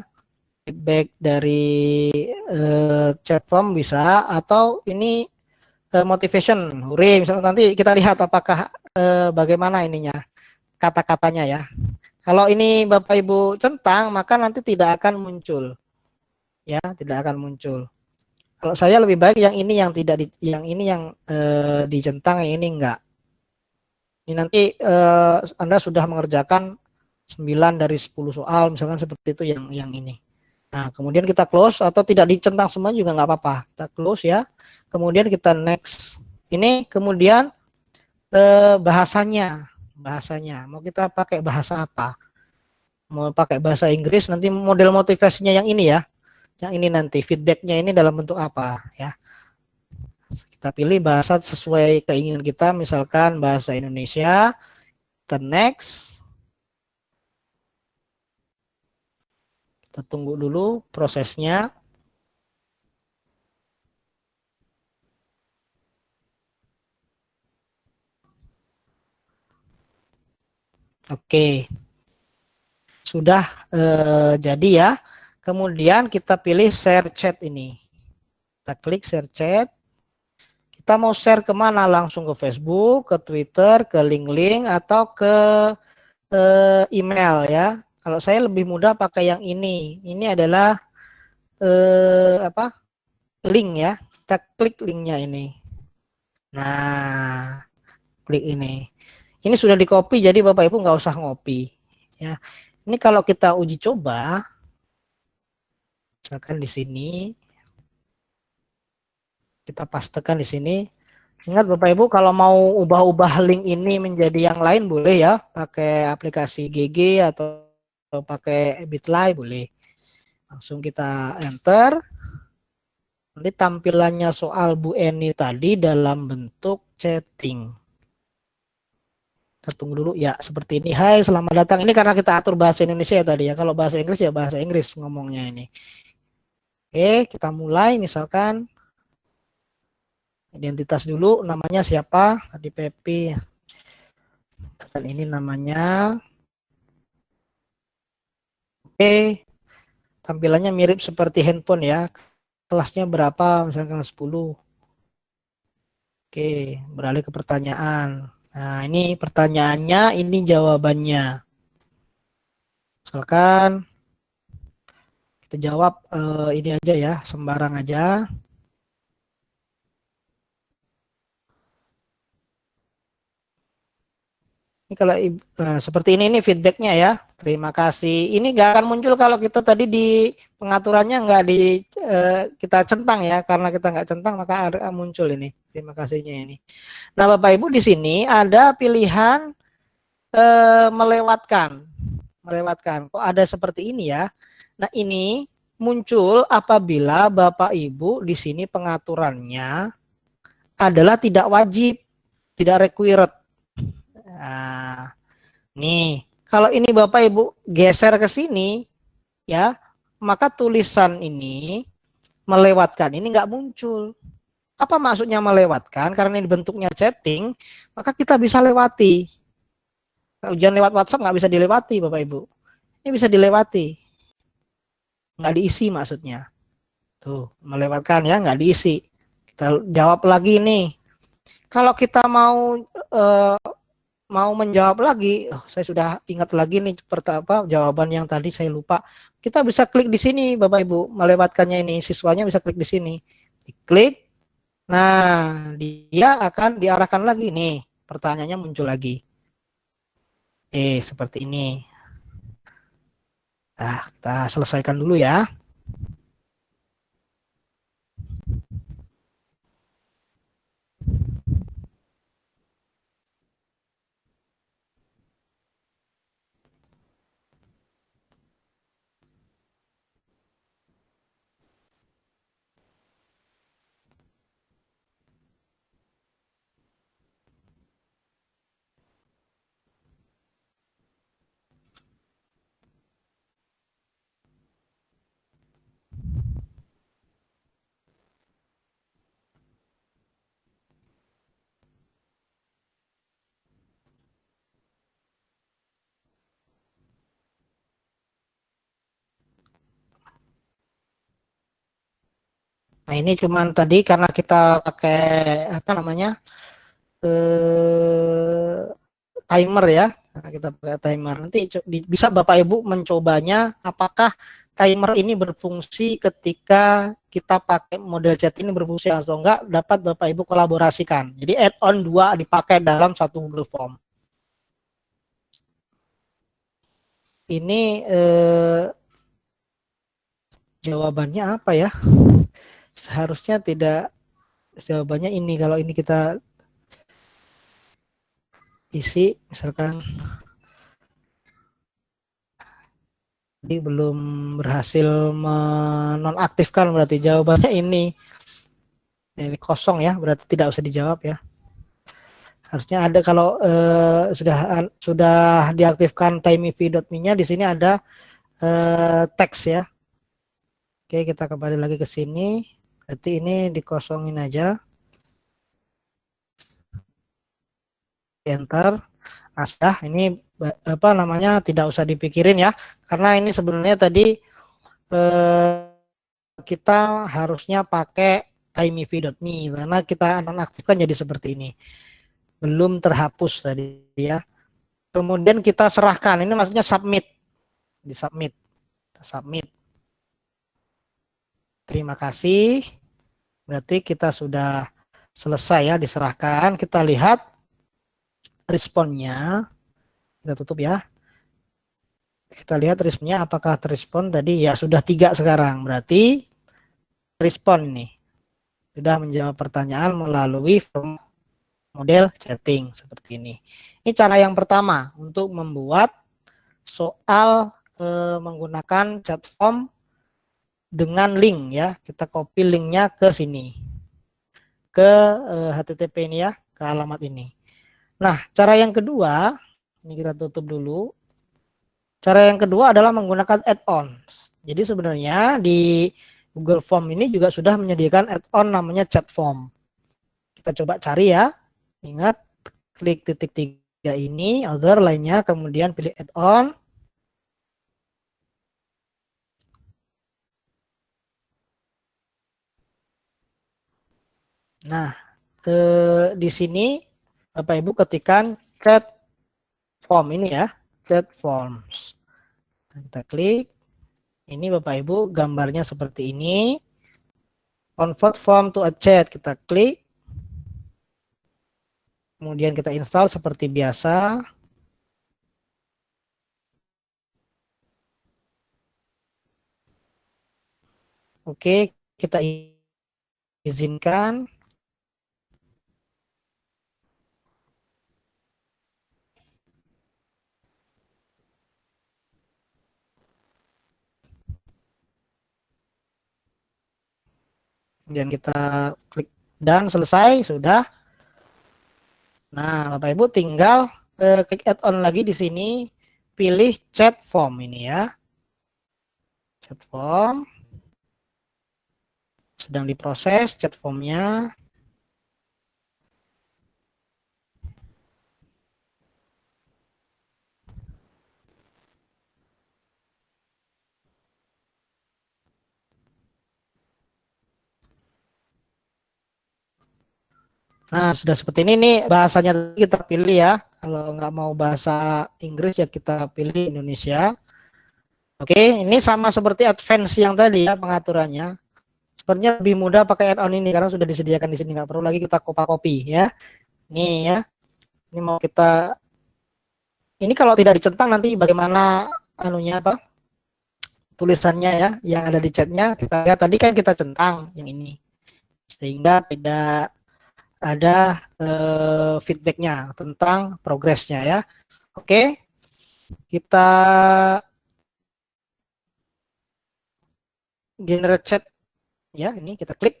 Feedback dari chat form bisa, atau ini motivation, hore, misalnya nanti kita lihat apakah bagaimana ininya, kata-katanya ya. Kalau ini Bapak Ibu centang, maka nanti tidak akan muncul. Ya, tidak akan muncul. Kalau saya lebih baik yang ini yang tidak yang ini yang dicentang, yang ini enggak. Ini nanti Anda sudah mengerjakan 9 dari 10 soal, misalkan seperti itu yang ini. Nah, kemudian kita close, atau tidak dicentang semua juga nggak apa-apa. Kita close ya. Kemudian kita next. Ini kemudian bahasanya mau kita pakai bahasa apa, mau pakai bahasa Inggris, nanti model motivasinya yang ini ya, yang ini nanti feedbacknya ini dalam bentuk apa ya, kita pilih bahasa sesuai keinginan kita, misalkan bahasa Indonesia. Kita next, kita tunggu dulu prosesnya. Oke, sudah jadi ya. Kemudian kita pilih share chat ini. Kita klik share chat. Kita mau share kemana? Langsung ke Facebook, ke Twitter, ke link-link, atau ke email ya. Kalau saya lebih mudah pakai yang ini. Ini adalah link ya. Kita klik linknya ini. Nah, klik ini. Ini sudah di copy, jadi Bapak Ibu nggak usah ngopi. Ya, ini kalau kita uji coba, misalkan di sini, kita pastekan di sini. Ingat Bapak Ibu, kalau mau ubah-ubah link ini menjadi yang lain boleh ya, pakai aplikasi GG atau pakai Bitly boleh. Langsung kita enter. Nanti tampilannya soal Bu Eni tadi dalam bentuk chatting. Kita tunggu dulu ya, seperti ini. Hai, selamat datang. Ini karena kita atur bahasa Indonesia ya tadi ya. Kalau bahasa Inggris ya bahasa Inggris ngomongnya ini. Oke, kita mulai. Misalkan identitas dulu, namanya siapa? Tadi Pepi. Dan ini namanya tampilannya mirip seperti handphone ya. Kelasnya berapa? Misalnya kelas 10. Oke, beralih ke pertanyaan. Nah, ini pertanyaannya, ini jawabannya. Misalkan kita jawab ini aja ya, sembarang aja. Ini kalau seperti ini feedbacknya ya. Terima kasih. Ini nggak akan muncul kalau kita tadi di pengaturannya nggak kita centang ya. Karena kita nggak centang maka muncul ini. Terima kasihnya ini. Nah Bapak Ibu di sini ada pilihan melewatkan. Melewatkan. Kok ada seperti ini ya? Nah ini muncul apabila Bapak Ibu di sini pengaturannya adalah tidak wajib, tidak required. Nah, nih, kalau ini Bapak Ibu geser ke sini, ya, maka tulisan ini melewatkan ini nggak muncul. Apa maksudnya melewatkan? Karena ini bentuknya chatting, maka kita bisa lewati. Kalau ujian lewat WhatsApp nggak bisa dilewati, Bapak Ibu. Ini bisa dilewati, nggak diisi maksudnya. Tuh, melewatkan ya, nggak diisi. Kita jawab lagi nih. Kalau kita mau menjawab lagi, saya sudah ingat lagi nih jawaban yang tadi saya lupa. Kita bisa klik di sini Bapak Ibu, melewatkannya ini, siswanya bisa klik di sini. Diklik. Nah, dia akan diarahkan lagi nih, pertanyaannya muncul lagi. Seperti ini. Nah, kita selesaikan dulu ya. Nah ini cuman tadi karena kita pakai apa namanya timer ya, karena kita pakai timer. Nanti bisa Bapak Ibu mencobanya apakah timer ini berfungsi ketika kita pakai model chat ini berfungsi atau enggak, dapat Bapak Ibu kolaborasikan. Jadi add-on 2 dipakai dalam satu Google Form. Ini jawabannya apa ya? Seharusnya tidak, jawabannya ini. Kalau ini kita isi misalkan jadi belum berhasil menonaktifkan, berarti jawabannya ini kosong ya, berarti tidak usah dijawab ya. Harusnya ada kalau sudah diaktifkan timeifi.me-nya, di sini ada teks ya. Oke, kita kembali lagi ke sini. Berarti ini dikosongin aja. Enter. Nah, sudah, ini apa namanya, tidak usah dipikirin ya. Karena ini sebenarnya tadi kita harusnya pakai timeifi.me karena kita nonaktifkan jadi seperti ini. Belum terhapus tadi ya. Kemudian kita serahkan, ini maksudnya submit. Di submit. Submit. Terima kasih. Berarti kita sudah selesai ya, diserahkan. Kita lihat responnya. Kita tutup ya. Kita lihat responnya apakah terrespon tadi. Ya sudah 3 sekarang. Berarti respon ini. Sudah menjawab pertanyaan melalui form model chatting seperti ini. Ini cara yang pertama untuk membuat soal menggunakan chat form dengan link ya. Kita copy linknya ke sini, ke HTTP ini ya, ke alamat ini. Nah, cara yang kedua, ini kita tutup dulu. Cara yang kedua adalah menggunakan add-ons. Jadi sebenarnya di Google Form ini juga sudah menyediakan add-on namanya chat form. Kita coba cari ya. Ingat, klik titik 3 ini, other lainnya, kemudian pilih add-on. Nah, di sini Bapak Ibu ketikkan chat form ini ya, chat forms. Kita klik. Ini Bapak Ibu gambarnya seperti ini. Convert form to a chat, kita klik. Kemudian kita install seperti biasa. Oke, kita izinkan. Kemudian kita klik dan selesai, sudah. Nah, Bapak Ibu tinggal klik add-on lagi di sini, pilih chat form ini ya. Chat form. Sedang diproses chat formnya. Nah, sudah seperti ini nih bahasanya kita pilih ya. Kalau nggak mau bahasa Inggris ya kita pilih Indonesia. Oke, ini sama seperti advance yang tadi ya pengaturannya. Sebenarnya lebih mudah pakai add-on ini karena sudah disediakan di sini, nggak perlu lagi kita copy ya. Nih ya, ini mau kita, ini kalau tidak dicentang nanti bagaimana anunya apa? Tulisannya ya, yang ada di chatnya kita lihat tadi kan kita centang yang ini, sehingga tidak ada feedbacknya tentang progresnya ya. Oke, kita generate chat ya, ini kita klik.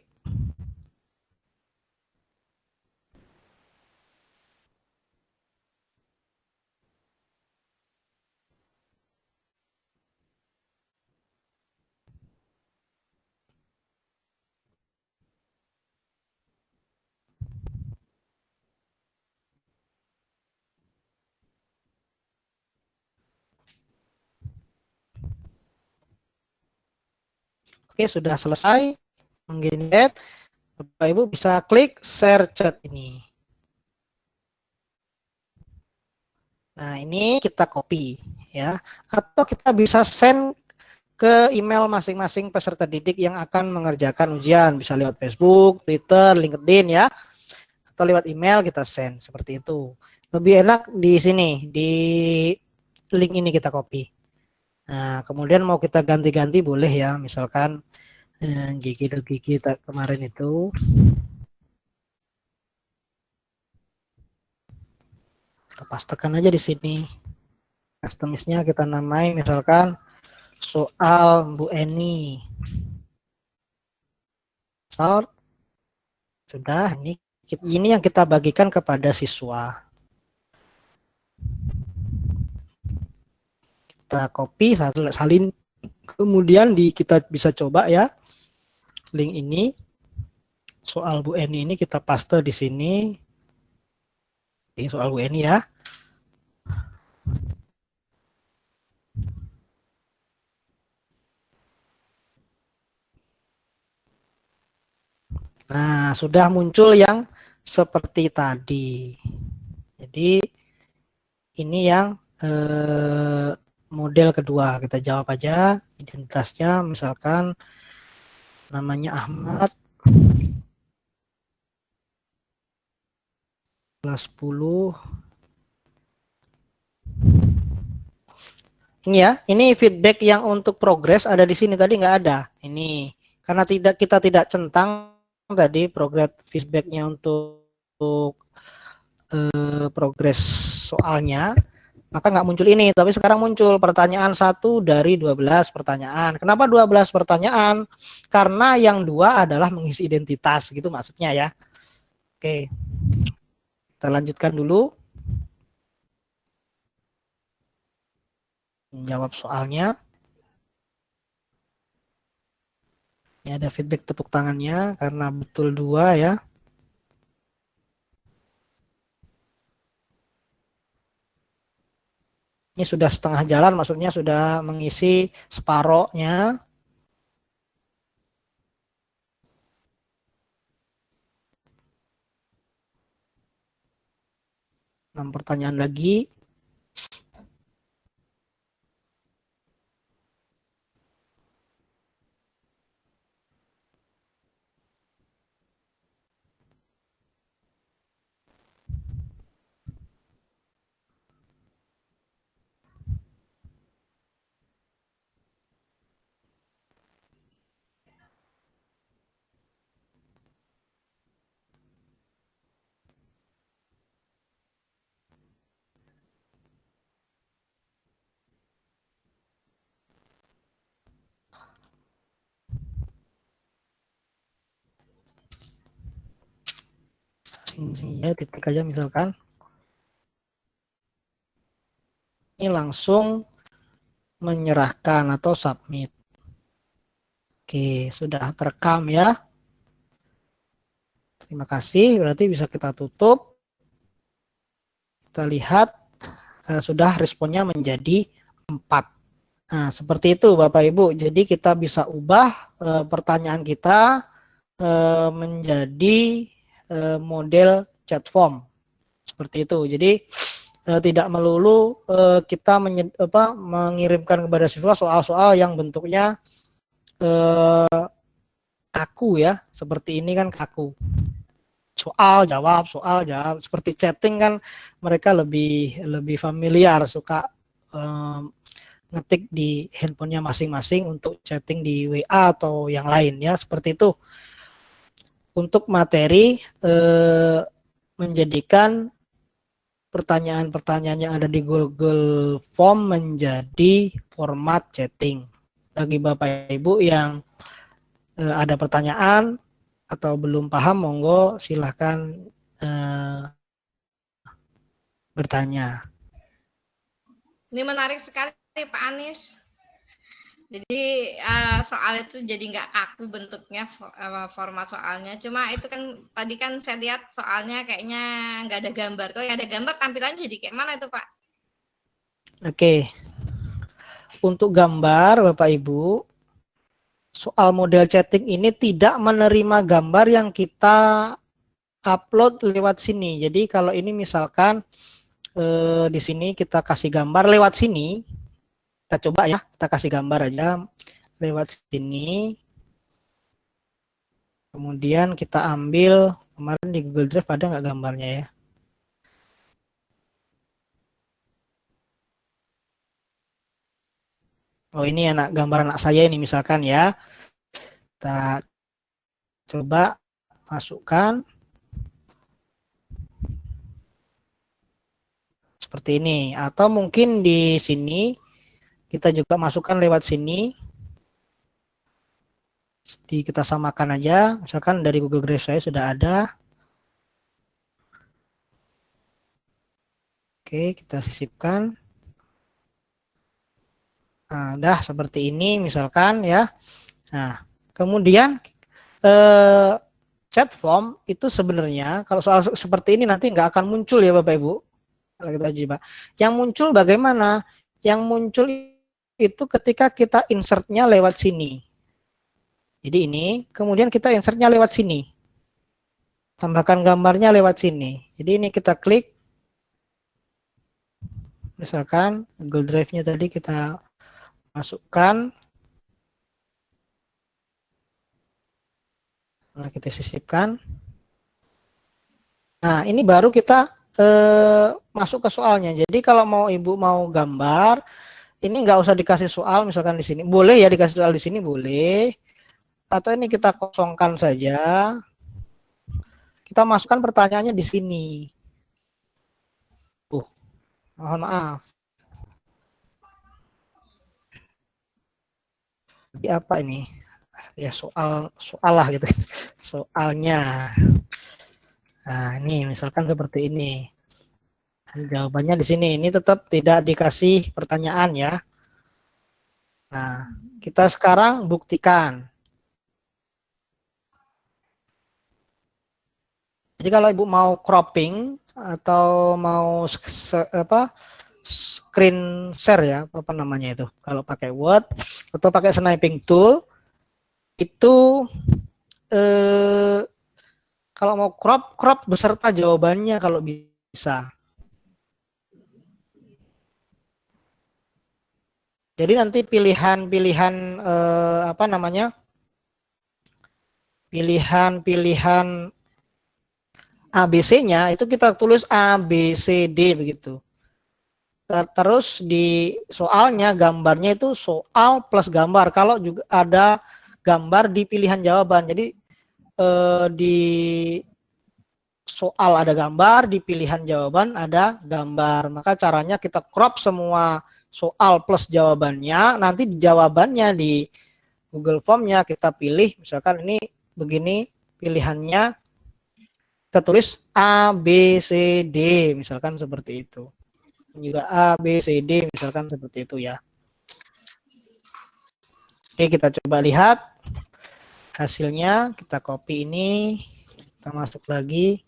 Oke, sudah selesai menggenerate. Bapak Ibu bisa klik share chat ini. Nah, ini kita copy ya. Atau kita bisa send ke email masing-masing peserta didik yang akan mengerjakan ujian. Bisa lewat Facebook, Twitter, LinkedIn ya. Atau lewat email kita send seperti itu. Lebih enak di sini, di link ini kita copy. Nah, kemudian mau kita ganti-ganti boleh ya. Misalkan Gigi kemarin itu. Kita pastekan aja di sini. Customisnya kita namai misalkan soal Bu Eni. Sort. Sudah, ini yang kita bagikan kepada siswa. Kita copy, salin, kemudian kita bisa coba ya. Link ini, soal Bu Eni ini kita paste di sini. Ini soal Bu Eni ya. Nah, sudah muncul yang seperti tadi. Jadi, ini yang model kedua. Kita jawab aja identitasnya, misalkan namanya Ahmad, kelas 10. Ini ya, ini feedback yang untuk progres ada di sini, tadi nggak ada. Ini karena kita tidak centang tadi progres feedbacknya untuk progres soalnya, maka nggak muncul ini, tapi sekarang muncul pertanyaan 1 dari 12 pertanyaan. Kenapa 12 pertanyaan? Karena yang 2 adalah mengisi identitas, gitu maksudnya ya. Oke, kita lanjutkan dulu. Menjawab soalnya. Ini ada feedback tepuk tangannya, karena betul 2 ya. Ini sudah setengah jalan, maksudnya sudah mengisi separohnya. 6 pertanyaan lagi. Ya, titik aja misalkan. Ini langsung menyerahkan atau submit. Oke, sudah terekam ya. Terima kasih, berarti bisa kita tutup. Kita lihat sudah responnya menjadi 4. Nah, seperti itu Bapak Ibu. Jadi kita bisa ubah pertanyaan kita menjadi model chat form. Seperti itu. Jadi tidak melulu kita mengirimkan kepada siswa soal-soal yang bentuknya kaku ya. Seperti ini kan kaku. Soal jawab seperti chatting kan mereka lebih familiar, suka ngetik di handphonenya masing-masing untuk chatting di WA atau yang lain ya, seperti itu. Untuk materi menjadikan pertanyaan-pertanyaan yang ada di Google Form menjadi format chatting. Bagi Bapak Ibu yang ada pertanyaan atau belum paham, monggo silahkan bertanya. Ini menarik sekali Pak Anies. Jadi soal itu jadi nggak kaku bentuknya, format soalnya. Cuma itu kan tadi kan saya lihat soalnya kayaknya nggak ada gambar. Kalau yang ada gambar tampilannya jadi kayak mana itu Pak? Oke. Untuk gambar Bapak Ibu, soal model chatting ini tidak menerima gambar yang kita upload lewat sini. Jadi kalau ini misalkan di sini kita kasih gambar lewat sini, kita coba ya, kita kasih gambar aja lewat sini. Kemudian kita ambil, kemarin di Google Drive ada nggak gambarnya ya? Oh ini gambar anak saya ini misalkan ya. Kita coba masukkan. Seperti ini. Atau mungkin di sini kita juga masukkan lewat sini. Kita samakan aja. Misalkan dari Google Drive saya sudah ada. Oke, kita sisipkan. Nah, udah seperti ini misalkan ya. Nah, kemudian chat form itu sebenarnya kalau soal seperti ini nanti nggak akan muncul ya Bapak Ibu. Kalau kita coba. Yang muncul bagaimana? Yang muncul itu ketika kita insertnya lewat sini. Jadi ini, kemudian kita insertnya lewat sini. Tambahkan gambarnya lewat sini. Jadi ini kita klik. Misalkan Google Drive-nya tadi kita masukkan. Nah, kita sisipkan. Nah, ini baru kita masuk ke soalnya. Jadi kalau Ibu mau gambar, ini nggak usah dikasih soal misalkan di sini. Boleh ya dikasih soal di sini, boleh. Atau ini kita kosongkan saja. Kita masukkan pertanyaannya di sini. Mohon maaf. Jadi apa ini? Ya soal lah gitu. Soalnya. Nah, ini misalkan seperti ini. Jawabannya di sini. Ini tetap tidak dikasih pertanyaan ya. Nah, kita sekarang buktikan. Jadi kalau Ibu mau cropping atau mau screen share ya, apa namanya itu? Kalau pakai Word atau pakai sniping tool itu kalau mau crop beserta jawabannya kalau bisa. Jadi nanti pilihan-pilihan apa namanya? Pilihan-pilihan ABC-nya itu kita tulis A, B, C, D begitu. Terus di soalnya gambarnya itu soal plus gambar. Kalau juga ada gambar di pilihan jawaban. Jadi di soal ada gambar, di pilihan jawaban ada gambar. Maka caranya kita crop semua soal plus jawabannya. Nanti di jawabannya di Google Form-nya kita pilih, misalkan ini begini pilihannya, kita tulis A, B, C, D, misalkan seperti itu. Juga A, B, C, D, misalkan seperti itu ya. Oke, kita coba lihat hasilnya. Kita copy ini, kita masuk lagi.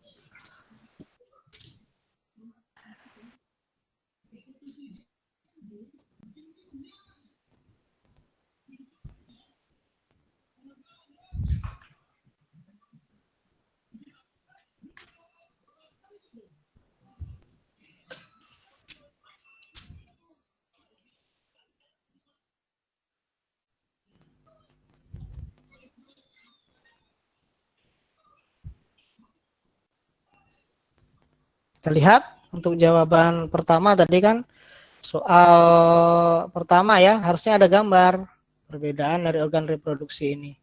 Kita lihat untuk jawaban pertama tadi kan soal pertama ya, harusnya ada gambar perbedaan dari organ reproduksi ini.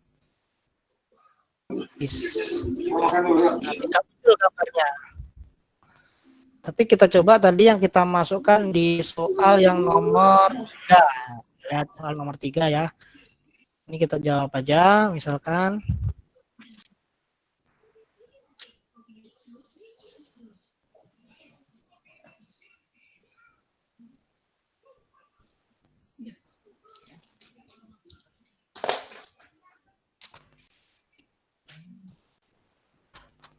Nah, tidak muncul gambarnya. Tapi kita coba tadi yang kita masukkan di soal yang nomor 3. Lihat soal nomor 3 ya. Ini kita jawab aja, misalkan.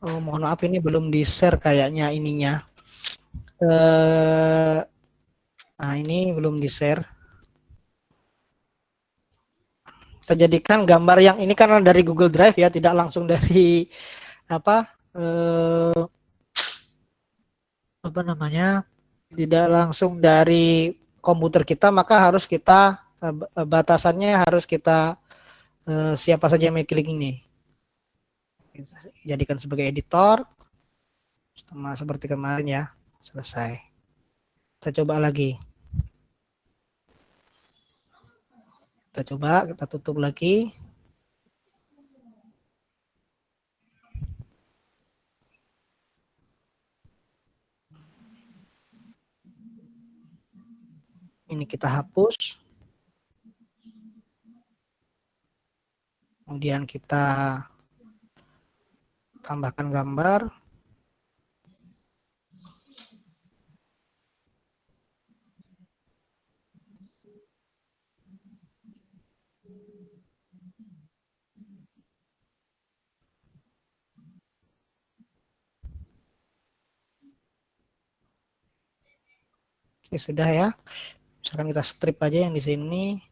Oh, mohon maaf ini belum di-share kayaknya ininya. Nah, ini belum di-share. Kita jadikan gambar yang ini karena dari Google Drive ya, tidak langsung dari apa namanya? Tidak langsung dari komputer kita, maka harus kita batasannya harus kita siapa saja yang klik ini. Jadikan sebagai editor sama seperti kemarin ya. Selesai. Kita coba lagi. Kita coba, kita tutup lagi. Ini kita hapus. Kemudian kita tambahkan gambar. Oke, sudah ya. Misalkan kita strip aja yang di sini.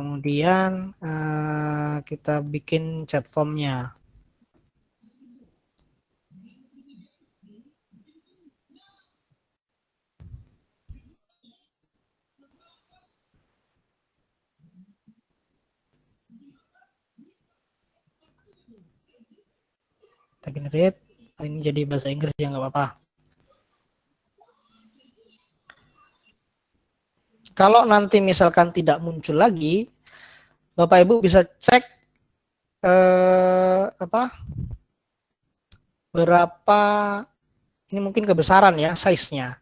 Kemudian kita bikin chat form-nya. Kita generate. Ini jadi bahasa Inggris ya, nggak apa-apa. Kalau nanti misalkan tidak muncul lagi, Bapak Ibu bisa cek berapa ini mungkin kebesaran ya size-nya.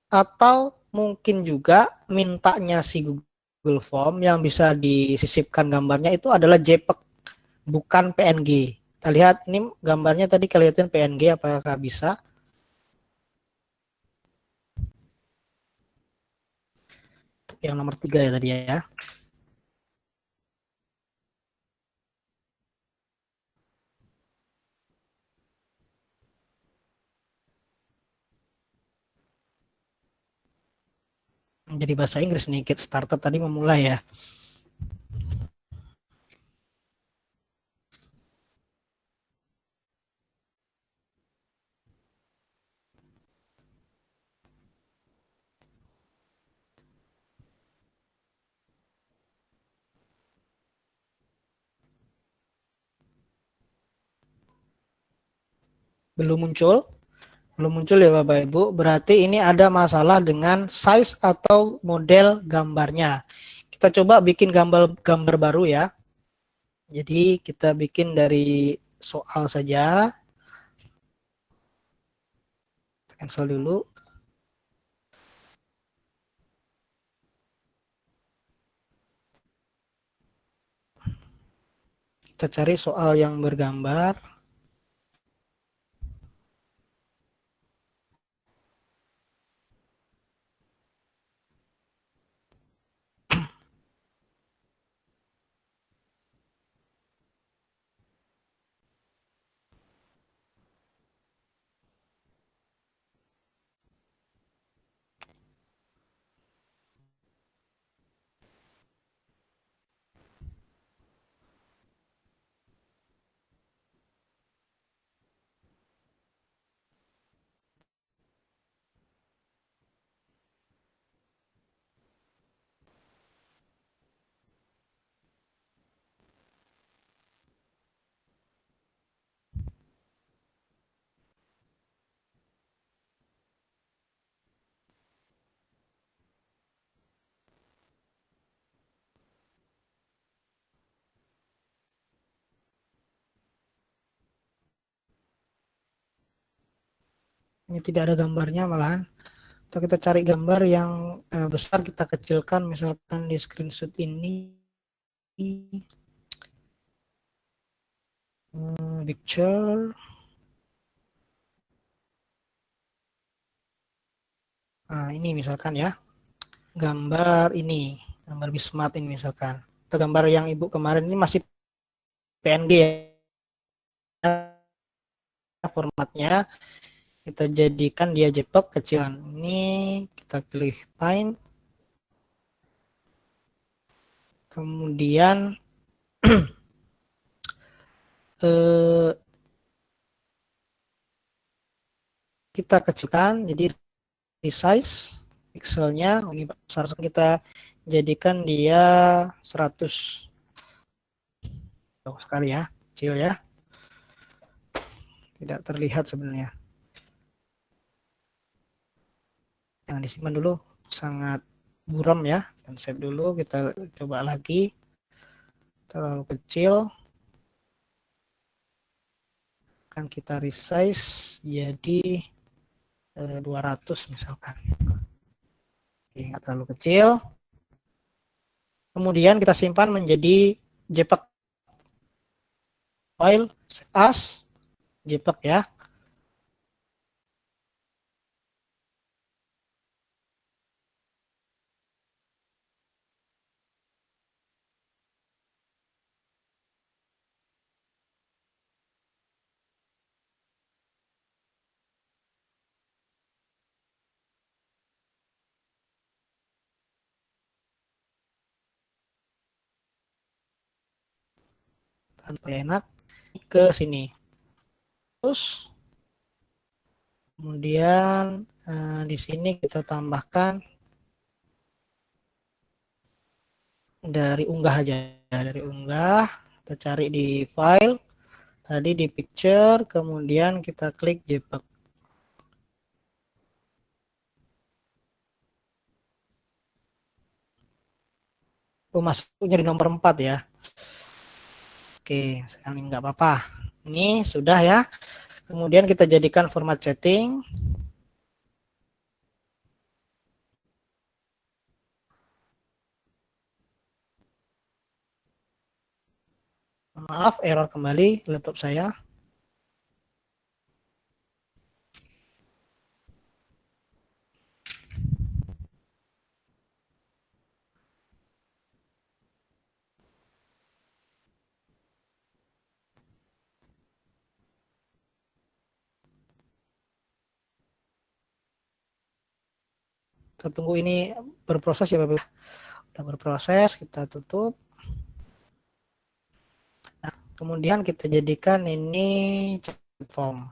Atau mungkin juga mintanya si Google Form yang bisa disisipkan gambarnya itu adalah JPEG, bukan PNG. Kita lihat ini gambarnya tadi kelihatan PNG, apakah bisa? Yang nomor 3 ya tadi ya. Jadi bahasa Inggris nih, Get Started tadi memulai ya. Belum muncul? Belum muncul ya Bapak Ibu. Berarti ini ada masalah dengan size atau model gambarnya. Kita coba bikin gambar baru ya. Jadi kita bikin dari soal saja. Cancel dulu. Kita cari soal yang bergambar. Ini tidak ada gambarnya malahan. Atau kita cari gambar yang besar, kita kecilkan, misalkan di screenshot ini. Picture. Nah, ini misalkan ya. Gambar ini. Gambar Bismart ini misalkan. Atau gambar yang Ibu kemarin ini masih PNG ya. Formatnya. Kita jadikan dia JPEG kecilan. Ini kita klik find. Kemudian kita kecilkan, jadi resize pixelnya. Ini besar, kita jadikan dia 100. Jauh sekali ya, kecil ya. Tidak terlihat sebenarnya. Jangan disimpan dulu, sangat buram ya. Save dulu, kita coba lagi. Terlalu kecil. Akan kita resize jadi 200 misalkan. Oke, nggak terlalu kecil. Kemudian kita simpan menjadi JPEG file as JPEG ya. Tanpa enak ke sini. Terus kemudian di sini kita tambahkan dari unggah aja, dari unggah. Kita cari di file, tadi di picture, kemudian kita klik JPEG. Masuknya di nomor 4 ya. Oke, sekarang nggak apa-apa. Ini sudah ya. Kemudian kita jadikan format setting. Maaf, error kembali laptop saya. Kita tunggu ini berproses ya Bapak. Sudah berproses, kita tutup. Nah, kemudian kita jadikan ini chat form.